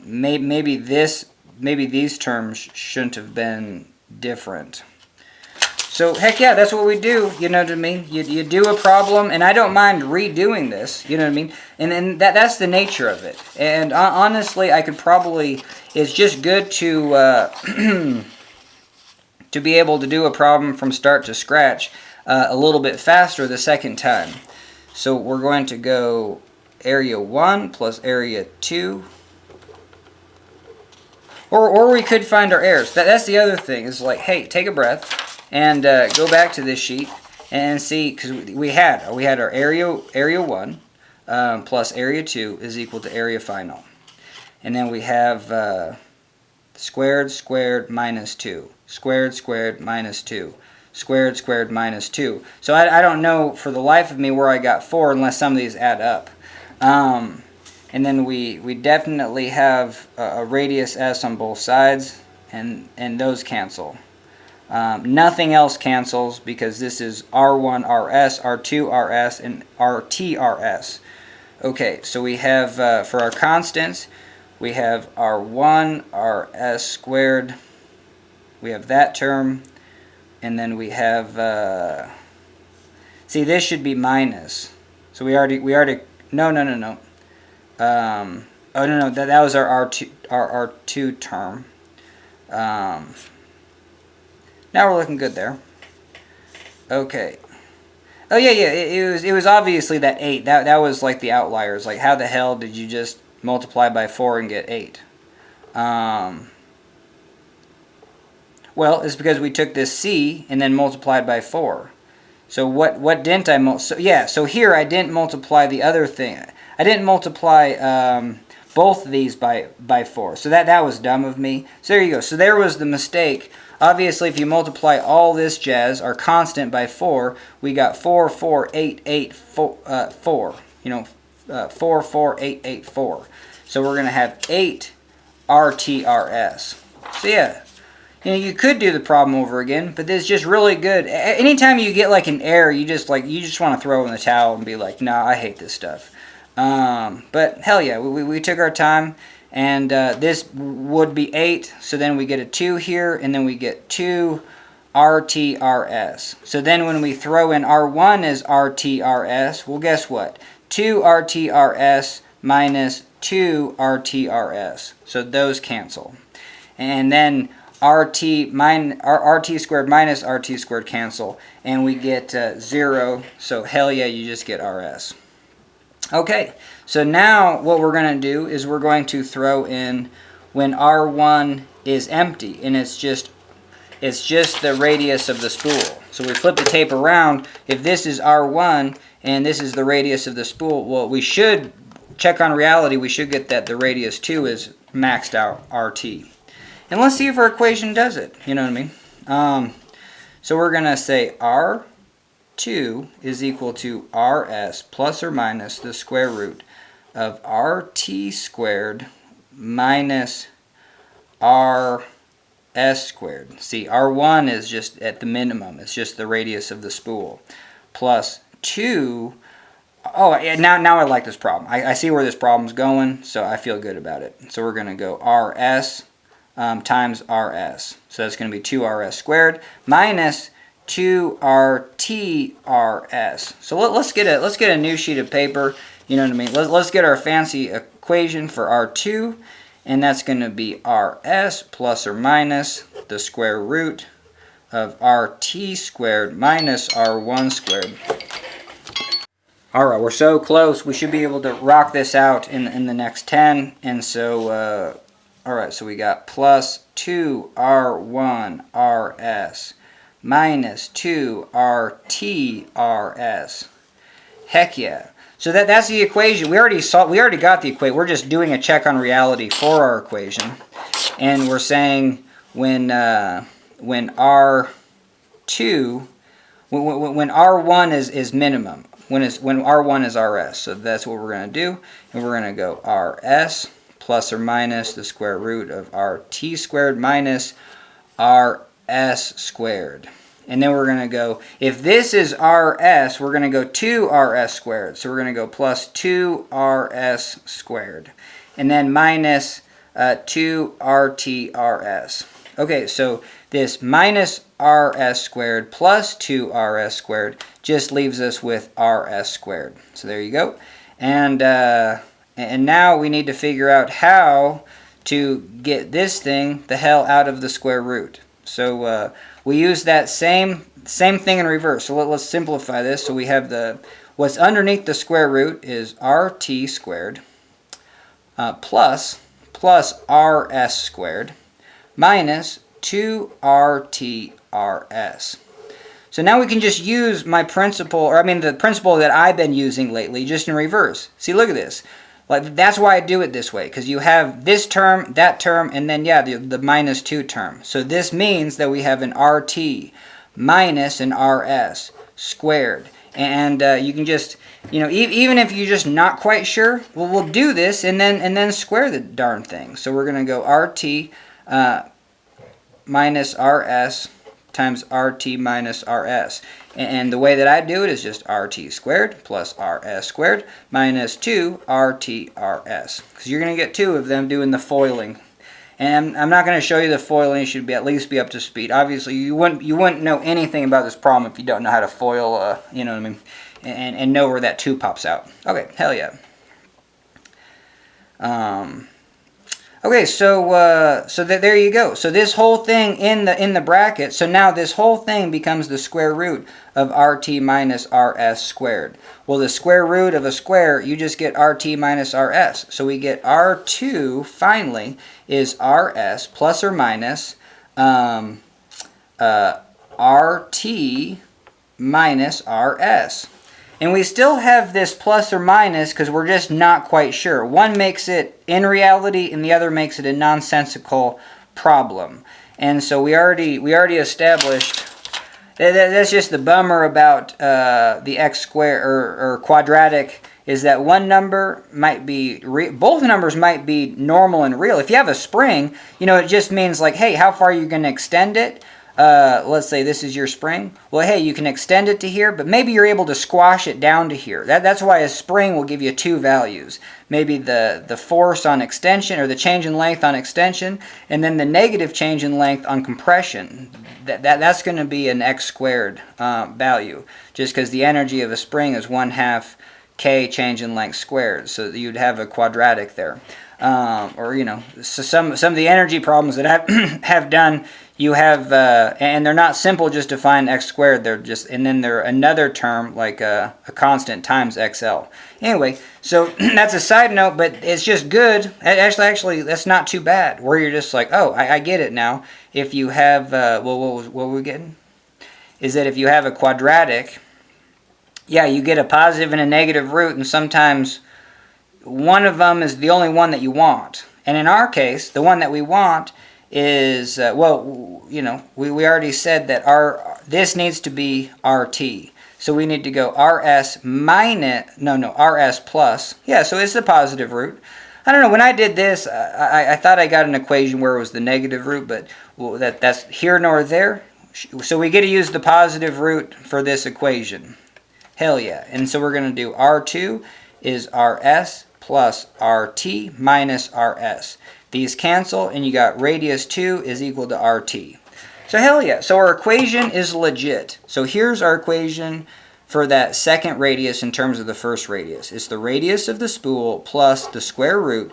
[SPEAKER 1] maybe these terms shouldn't have been different. So, heck yeah, that's what we do, you know what I mean? You do a problem, and I don't mind redoing this, you know what I mean? And that's the nature of it. And honestly, I could probably, it's just good to to be able to do a problem from start to scratch a little bit faster the second time. So we're going to go area 1 plus area 2. Or we could find our errors. That's the other thing, is like, hey, take a breath. And go back to this sheet and see, because we had our area 1 plus area 2 is equal to area final. And then we have squared minus 2, squared minus 2, squared minus 2. So I don't know for the life of me where I got 4 unless some of these add up. And then we definitely have a radius s on both sides, and those cancel. Nothing else cancels, because this is R1 RS, R2 RS, and RT RS. Okay, so we have, for our constants, we have R1 RS squared. We have that term. And then we have, see, this should be minus. So we already, no. Oh, no, that was our R2 term. Now we're looking good there. Okay. Oh yeah, it was obviously that 8. That was like the outliers. Like, how the hell did you just multiply by 4 and get 8? Well, it's because we took this c and then multiplied by 4. So what didn't I multiply? So here I didn't multiply the other thing. I didn't multiply both of these by 4. So that was dumb of me. So there you go. So there was the mistake. Obviously, if you multiply all this jazz, our constant, by 4, we got 4, 4, 8, 8, 4. You know, 4, 4, 8, 8, 4. So we're going to have 8 RTRS. So yeah, you know, you could do the problem over again, but it's just really good. Anytime you get like an error, you just want to throw in the towel and be like, nah, I hate this stuff. But hell yeah, we took our time. And this would be 8, so then we get a 2 here, and then we get 2 RTRS. So then when we throw in R1 as RTRS, well, guess what? 2 RTRS minus 2 RTRS. So those cancel. And then RT squared minus RT squared cancel, and we get 0. So hell yeah, you just get RS. Okay, so now what we're going to do is we're going to throw in when R1 is empty, and it's just the radius of the spool. So we flip the tape around. If this is R1 and this is the radius of the spool, well, we should check on reality. We should get that the radius 2 is maxed out RT. And let's see if our equation does it. You know what I mean? So we're going to say R2 is equal to RS plus or minus the square root of RT squared minus RS squared. See, R1 is just at the minimum. It's just the radius of the spool. Plus 2. Oh, yeah, now I like this problem. I see where this problem's going, so I feel good about it. So we're going to go RS times RS. So that's going to be 2RS squared minus 2RTRS. So let's get a new sheet of paper. You know what I mean? Let's get our fancy equation for R2, and that's going to be RS plus or minus the square root of RT squared minus R1 squared. Alright, we're so close. We should be able to rock this out in the next 10. And so, alright, so we got plus 2R1RS minus 2RTRS. Heck yeah. So that's the equation. We already got the equation. We're just doing a check on reality for our equation. And we're saying when R2, when R1 is minimum, when R1 is RS. So that's what we're going to do. And we're going to go RS plus or minus the square root of RT squared minus RS squared. And then we're going to go, if this is RS, we're going to go 2RS squared. So we're going to go plus 2RS squared. And then minus 2RTRS. Okay, so this minus RS squared plus 2RS squared just leaves us with RS squared. So there you go. And now we need to figure out how to get this thing the hell out of the square root. So we use that same thing in reverse. So let's simplify this. So we have what's underneath the square root is RT squared plus RS squared minus 2RTRS. So now we can just use my principle, the principle that I've been using lately, just in reverse. See, look at this. Like, that's why I do it this way, because you have this term, that term, and then, yeah, the minus 2 term. So this means that we have an RT minus an RS squared. And you can just, even if you're just not quite sure, well, we'll do this and then square the darn thing. So we're going to go RT minus RS times RT minus RS. And the way that I do it is just RT squared plus RS squared minus 2 RTRS. Because you're going to get 2 of them doing the foiling. And I'm not going to show you the foiling. You should at least be up to speed. Obviously, you wouldn't know anything about this problem if you don't know how to foil, you know what I mean, and know where that 2 pops out. Okay, hell yeah. Okay, so there you go. So this whole thing in the bracket, so now this whole thing becomes the square root of RT minus RS squared. Well, the square root of a square, you just get RT minus RS. So we get R2, finally, is RS plus or minus RT minus RS. And we still have this plus or minus because we're just not quite sure. One makes it in reality and the other makes it a nonsensical problem. And so we already established that's just the bummer about the x squared or quadratic, is that one number might be both numbers might be normal and real. If you have a spring, it just means like, hey, how far are you going to extend it? Let's say this is your spring. Well, hey, you can extend it to here, but maybe you're able to squash it down to here. That's why a spring will give you 2 values. Maybe the force on extension, or the change in length on extension, and then the negative change in length on compression. That's going to be an x squared value, just because the energy of a spring is 1/2 k change in length squared, so that you'd have a quadratic there. Or, you know, so some of the energy problems that I have done, you have, and they're not simple just to find x squared, they're just, and then they're another term like a constant times xl. Anyway, so that's a side note, but it's just good. Actually, that's not too bad, where you're just like, oh, I get it now. If you have, what were we getting? Is that if you have a quadratic, yeah, you get a positive and a negative root, and sometimes one of them is the only one that you want. And in our case, the one that we want is, well, you know, we already said that this needs to be RT. So we need to go RS minus, RS plus. Yeah, so it's the positive root. I don't know, when I did this, I thought I got an equation where it was the negative root, but well, that's here nor there. So we get to use the positive root for this equation. Hell yeah. And so we're going to do R2 is RS plus RT minus RS. These cancel, and you got radius 2 is equal to RT. So hell yeah. So our equation is legit. So here's our equation for that second radius in terms of the first radius. It's the radius of the spool plus the square root.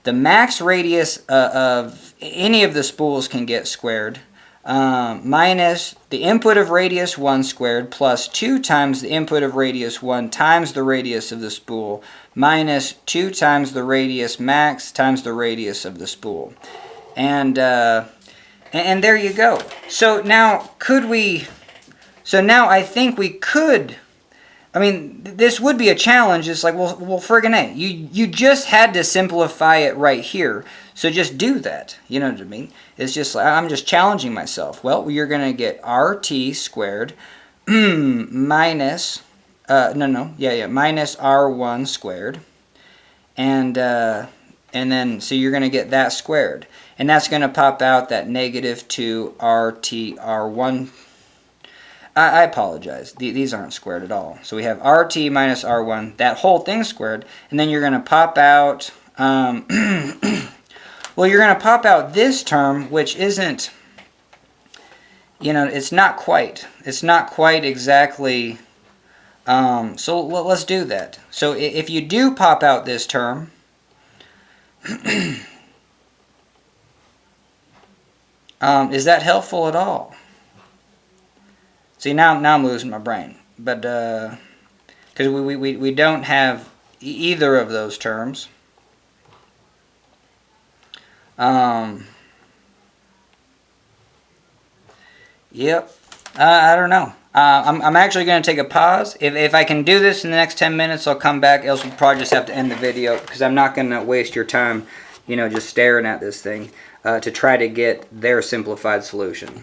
[SPEAKER 1] The max radius of any of the spools can get squared, minus the input of radius 1 squared plus 2 times the input of radius 1 times the radius of the spool minus 2 times the radius max times the radius of the spool. And there you go. So now I think we could, I mean, this would be a challenge. It's like, well friggin' A. You just had to simplify it right here. So just do that. You know what I mean? It's just like, I'm just challenging myself. Well, you're going to get RT squared minus, minus R1 squared. And then, so you're going to get that squared. And that's going to pop out that negative 2 RT R1. I apologize. These aren't squared at all. So we have RT minus R1, that whole thing squared. And then you're going to pop out, well, you're going to pop out this term, which isn't, you know, it's not quite exactly, so let's do that. So if you do pop out this term, is that helpful at all? See, now I'm losing my brain, but because we don't have either of those terms. Yep. I don't know. I'm actually going to take a pause. If I can do this in the next 10 minutes, I'll come back. Else we'll probably just have to end the video because I'm not going to waste your time, you know, just staring at this thing to try to get their simplified solution.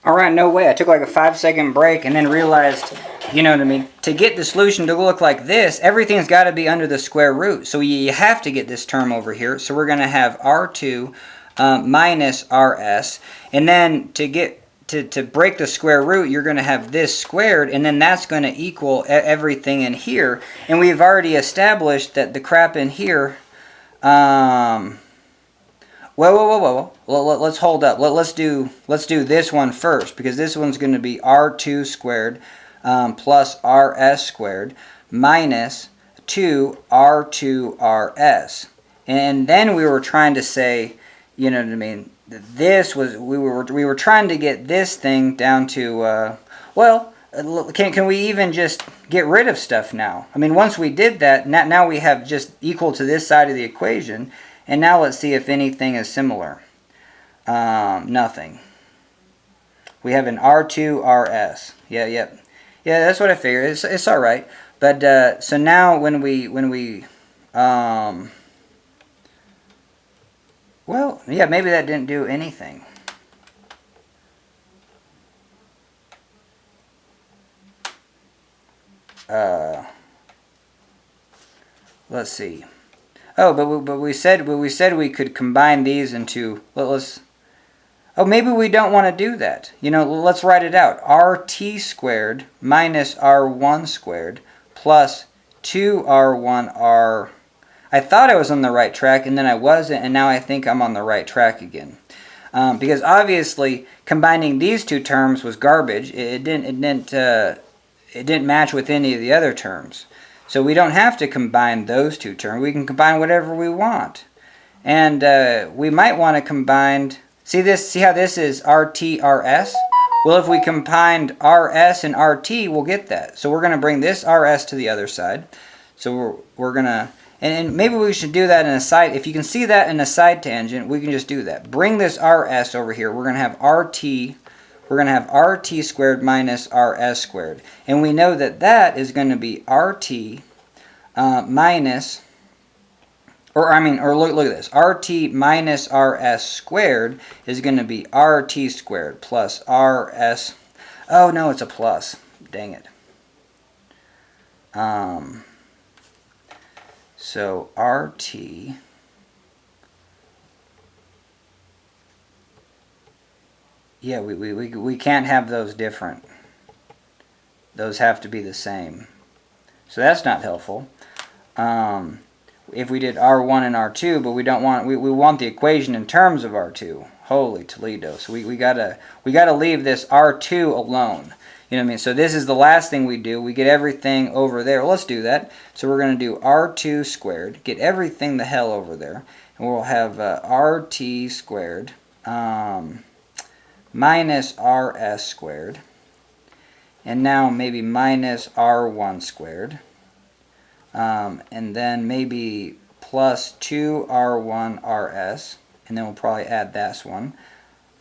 [SPEAKER 1] Alright, no way. I took like a 5-second break and then realized, you know what I mean, to get the solution to look like this, everything's got to be under the square root. So you have to get this term over here. So we're going to have R2 minus RS. And then to get to break the square root, you're going to have this squared, and then that's going to equal everything in here. And we've already established that the crap in here, whoa. Let's hold up. Let's do this one first, because this one's going to be R2 squared plus RS squared minus 2 R2 RS. And then we were trying to say, you know what I mean, this was, we were trying to get this thing down to, can we even just get rid of stuff now? I mean, once we did that, now we have just equal to this side of the equation. And now let's see if anything is similar. Nothing. We have an R2 RS. Yeah, that's what I figured. It's all right. But so now when we well, yeah, maybe that didn't do anything. Let's see. Oh, but we said we could combine these into, oh, maybe we don't want to do that. You know, let's write it out. RT squared minus R1 squared plus 2R1R. I thought I was on the right track, and then I wasn't, and now I think I'm on the right track again. Because obviously combining these two terms was garbage. It didn't match with any of the other terms. So we don't have to combine those two terms. We can combine whatever we want. And we might want to combine, see how this is RT, RS? Well, if we combined RS and RT, we'll get that. So we're going to bring this RS to the other side. So we're going to, and maybe we should do that in a side, if you can see that in a side tangent, we can just do that. Bring this RS over here. We're going to have RT, we're going to have RT squared minus RS squared. And we know that that is going to be RT minus, or look at this. RT minus RS squared is going to be RT squared plus RS. Oh, no, it's a plus. Dang it. So RT yeah, we can't have those different. Those have to be the same. So that's not helpful. If we did R1 and R2, but we don't want we want the equation in terms of R2. Holy Toledo. So we gotta leave this R2 alone. You know what I mean? So this is the last thing we do. We get everything over there. Well, let's do that. So we're going to do R2 squared. Get everything the hell over there. And we'll have RT squared minus RS squared. And now maybe minus R1 squared. And then maybe plus 2R1 RS. And then we'll probably add this one.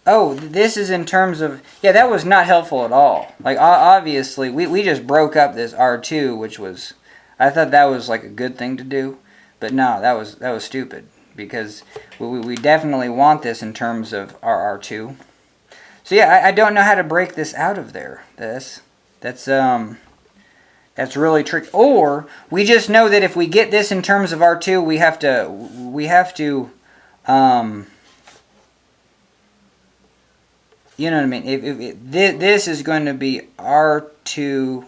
[SPEAKER 1] Oh, this is in terms of, yeah, that was not helpful at all. Like, obviously, we just broke up this R2, which was, I thought that was like a good thing to do. But no, that was stupid. Because we definitely want this in terms of our R2. So yeah, I don't know how to break this out of there. That's really tricky. Or, we just know that if we get this in terms of R2, we have to, you know what I mean? This is going to be R2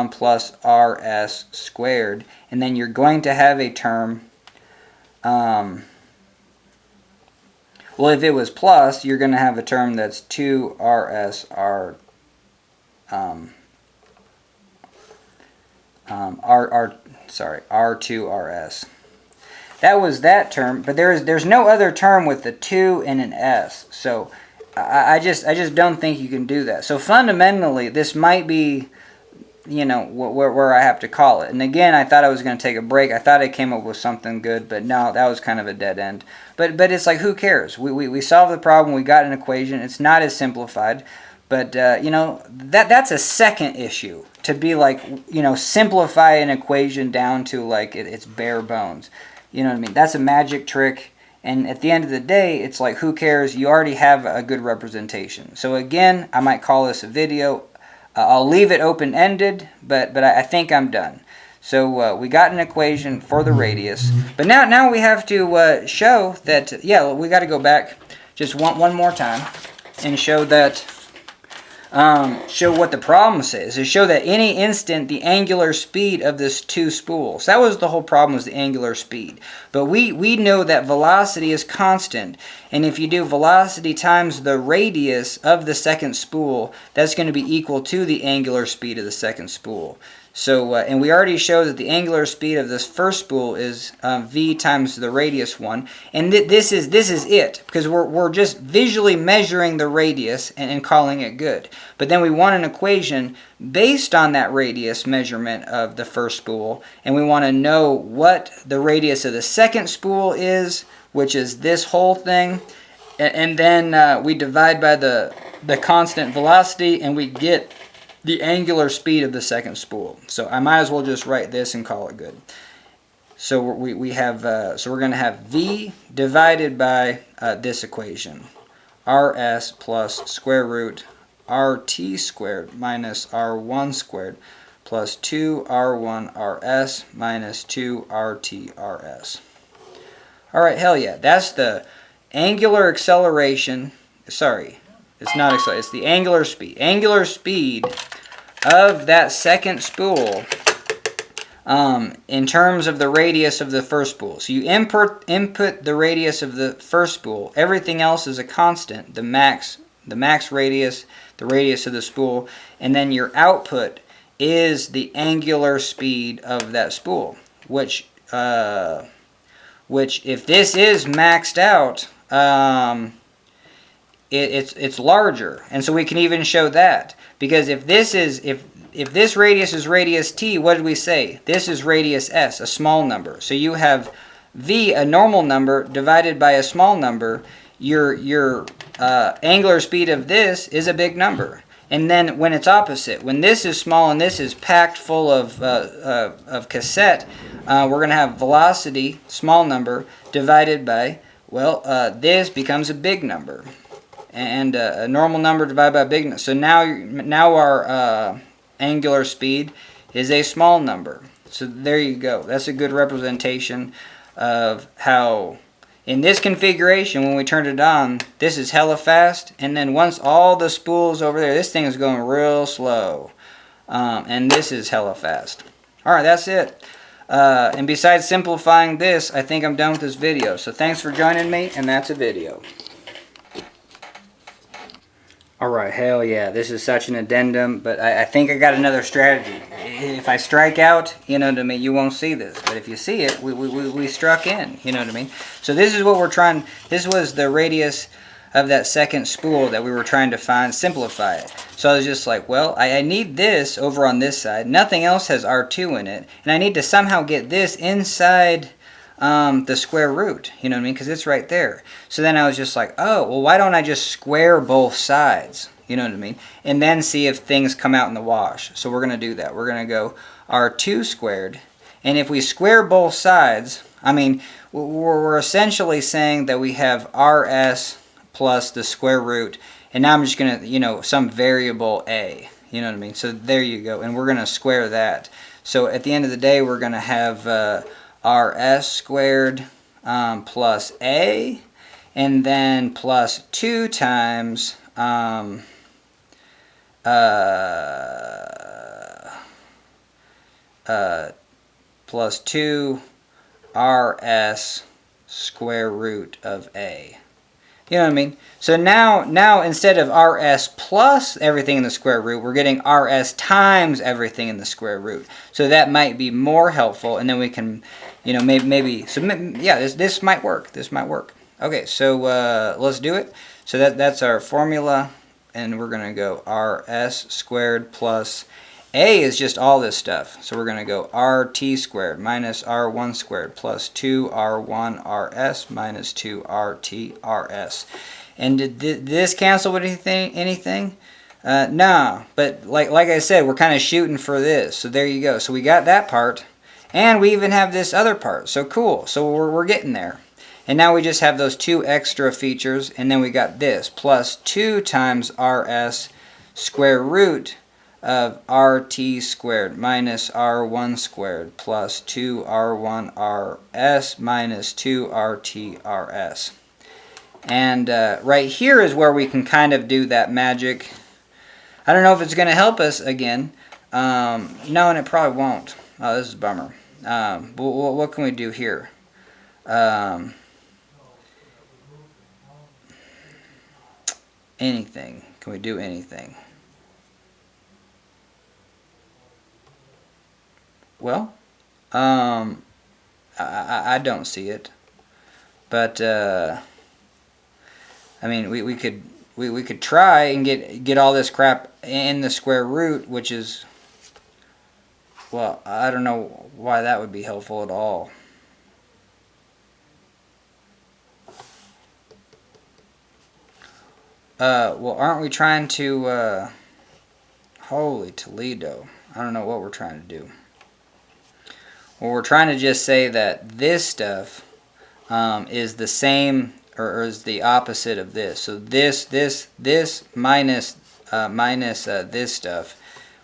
[SPEAKER 1] plus RS squared, and then you're going to have a term. Well, if it was plus, you're going to have a term that's 2RS R2RS. That was that term, but there's no other term with the 2 and an S. So I just don't think you can do that. So fundamentally, this might be, you know, where I have to call it. And again, I thought I was going to take a break. I thought I came up with something good, but no, that was kind of a dead end. But it's like, who cares? We solved the problem. We got an equation. It's not as simplified. But, you know, that's a second issue. To be like, you know, simplify an equation down to like it's bare bones. You know what I mean? That's a magic trick. And at the end of the day, it's like, who cares? You already have a good representation. So again, I might call this a video. I'll leave it open-ended, but I think I'm done. So we got an equation for the radius. But now we have to show that, yeah, we got to go back just one more time and show that, show what the problem says. Is show that any instant the angular speed of this two spools. That was the whole problem, was the angular speed. But we know that velocity is constant. And if you do velocity times the radius of the second spool, that's going to be equal to the angular speed of the second spool. So, and we already showed that the angular speed of this first spool is v times the radius one, and this is it, because we're just visually measuring the radius and calling it good. But then we want an equation based on that radius measurement of the first spool, and we want to know what the radius of the second spool is, which is this whole thing, and then we divide by the constant velocity, and we get the angular speed of the second spool. So I might as well just write this and call it good. So we have so we're going to have v divided by this equation, rs plus square root rt squared minus r1 squared plus 2r1 rs minus 2rt rs. All right, hell yeah, that's the angular acceleration. Sorry, it's not acceleration. It's the angular speed. Angular speed of that second spool in terms of the radius of the first spool. So you input the radius of the first spool. Everything else is a constant. The max radius, the radius of the spool, and then your output is the angular speed of that spool, which if this is maxed out, it's larger, and so we can even show that, because if this radius is radius t, what did we say? This is radius s, a small number. So you have v, a normal number, divided by a small number. Your angular speed of this is a big number. And then when it's opposite, when this is small and this is packed full of cassette, we're going to have velocity, small number, divided by, well, this becomes a big number. And a normal number divided by a big number. So now our angular speed is a small number. So there you go. That's a good representation of how, in this configuration, when we turned it on, this is hella fast, and then once all the spools over there, this thing is going real slow, and this is hella fast. Alright, that's it. And besides simplifying this, I think I'm done with this video. So thanks for joining me, and that's a video. Alright, hell yeah, this is such an addendum, but I think I got another strategy. If I strike out, you know what I mean, you won't see this. But if you see it, we struck in, you know what I mean. So this is what we're trying, this was the radius of that second spool that we were trying to find, simplify it. So I was just like, well, I need this over on this side. Nothing else has R2 in it. And I need to somehow get this inside the square root, you know what I mean, because it's right there. So then I was just like, oh, well, why don't I just square both sides, you know what I mean, and then see if things come out in the wash. So we're going to do that. We're going to go R2 squared, and if we square both sides, I mean, we're essentially saying that we have RS plus the square root, and now I'm just going to, you know, some variable A, you know what I mean. So there you go, and we're going to square that. So at the end of the day, we're going to have RS squared plus A, and then plus 2 times plus 2 RS square root of A. You know what I mean? So now instead of RS plus everything in the square root, we're getting RS times everything in the square root. So that might be more helpful, and then we can, you know, maybe so yeah, this might work. This might work. Okay, so let's do it. So that's our formula, and we're gonna go RS squared plus A is just all this stuff. So we're gonna go RT squared minus R1 squared plus 2R1 RS minus 2RT RS. And did this cancel with anything? Nah, but like I said, we're kind of shooting for this. So there you go. So we got that part, and we even have this other part. So cool. So we're getting there. And now we just have those 2 extra features, and then we got this plus 2 times RS square root of RT squared minus R1 squared plus 2R1 RS minus 2RT RS. And right here is where we can kind of do that magic. I don't know if it's going to help us again. No, and it probably won't. Oh, this is a bummer. What can we do here? Anything. Can we do anything? Well, I don't see it, but I mean, we could try and get all this crap in the square root, which is, well, I don't know why that would be helpful at all. Well, aren't we trying to, holy Toledo, I don't know what we're trying to do. Well, we're trying to just say that this stuff is the same, or is the opposite of this. So this minus this stuff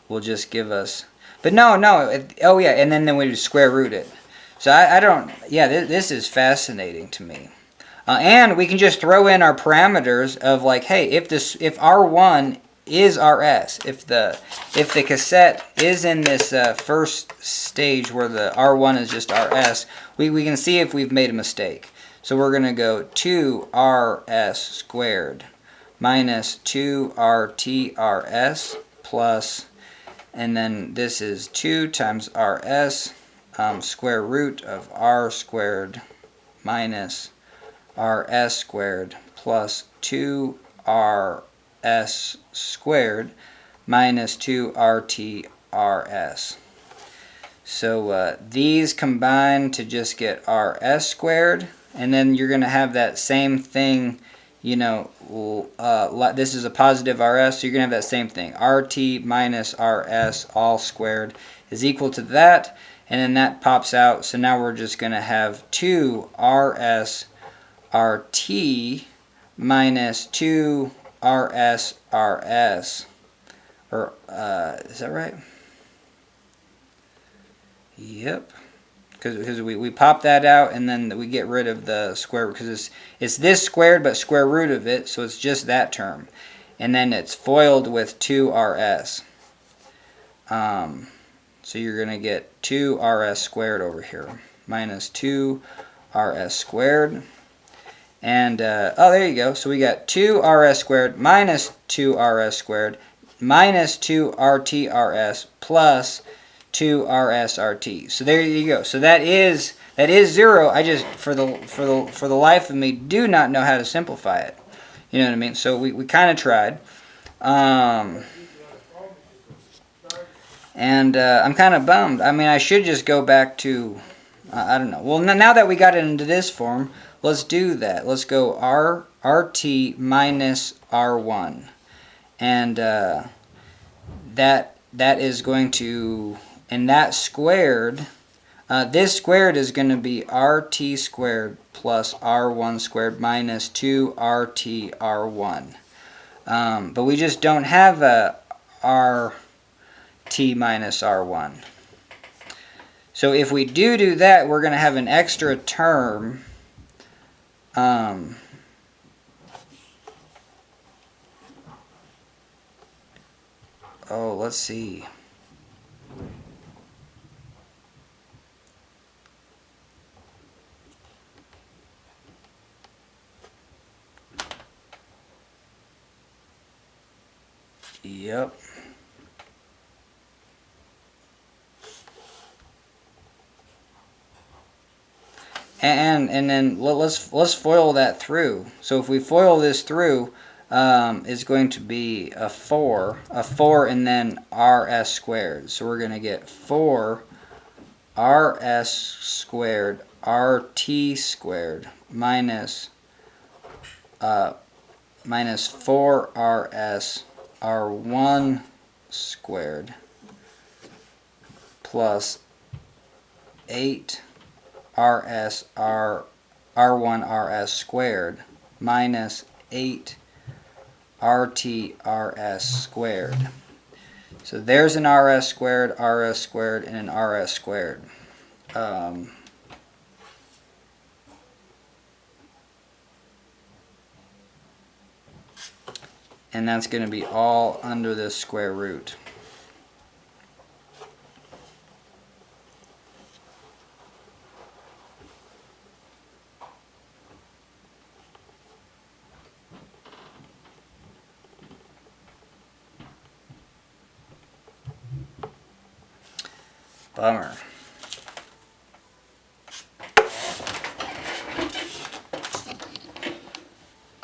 [SPEAKER 1] will just give us. But no, oh yeah, and then we square root it. So I don't. Yeah, this is fascinating to me. And we can just throw in our parameters of like, hey, if R1 is RS, if the cassette is in this first stage where the R1 is just RS, we can see if we've made a mistake. So we're going to go 2RS squared minus 2RTRS plus, And then this is 2 times rs square root of r squared minus rs squared plus 2rs squared minus 2rtrs. So these combine to just get rs squared, and then you're going to have that same thing, you know, this is a positive rs, so you're going to have that same thing. rt minus rs all squared is equal to that, and then that pops out. So now we're just going to have 2rs rt minus 2rs rs. Or, is that right? Yep. Because we pop that out, and then we get rid of the square root, because it's this squared but square root of it, so it's just that term. And then it's FOILed with 2rs. So you're going to get 2rs squared over here, minus 2rs squared. And, oh, there you go. So we got 2rs squared minus 2rs squared minus 2rtrs plus 2rsrt. So there you go. So that is 0. I just, for the life of me, do not know how to simplify it. You know what I mean? So we kind of tried. And I'm kind of bummed. I mean, I should just go back to, I don't know. Well, now that we got it into this form, let's do that. Let's go rt minus r1. And that is going to, and that squared, this squared is going to be rt squared plus r1 squared minus 2rtr1. But we just don't have a rt minus r1. So if we do that, we're going to have an extra term. Oh, let's see. Yep. And then let's FOIL that through. So if we FOIL this through, is going to be a 4 and then rs squared. So we're going to get 4 rs squared rt squared minus 4 rs r1 squared plus 8 r1 rs squared minus 8 rs squared. So there's an rs squared, and an rs squared. And that's going to be all under this square root. Bummer.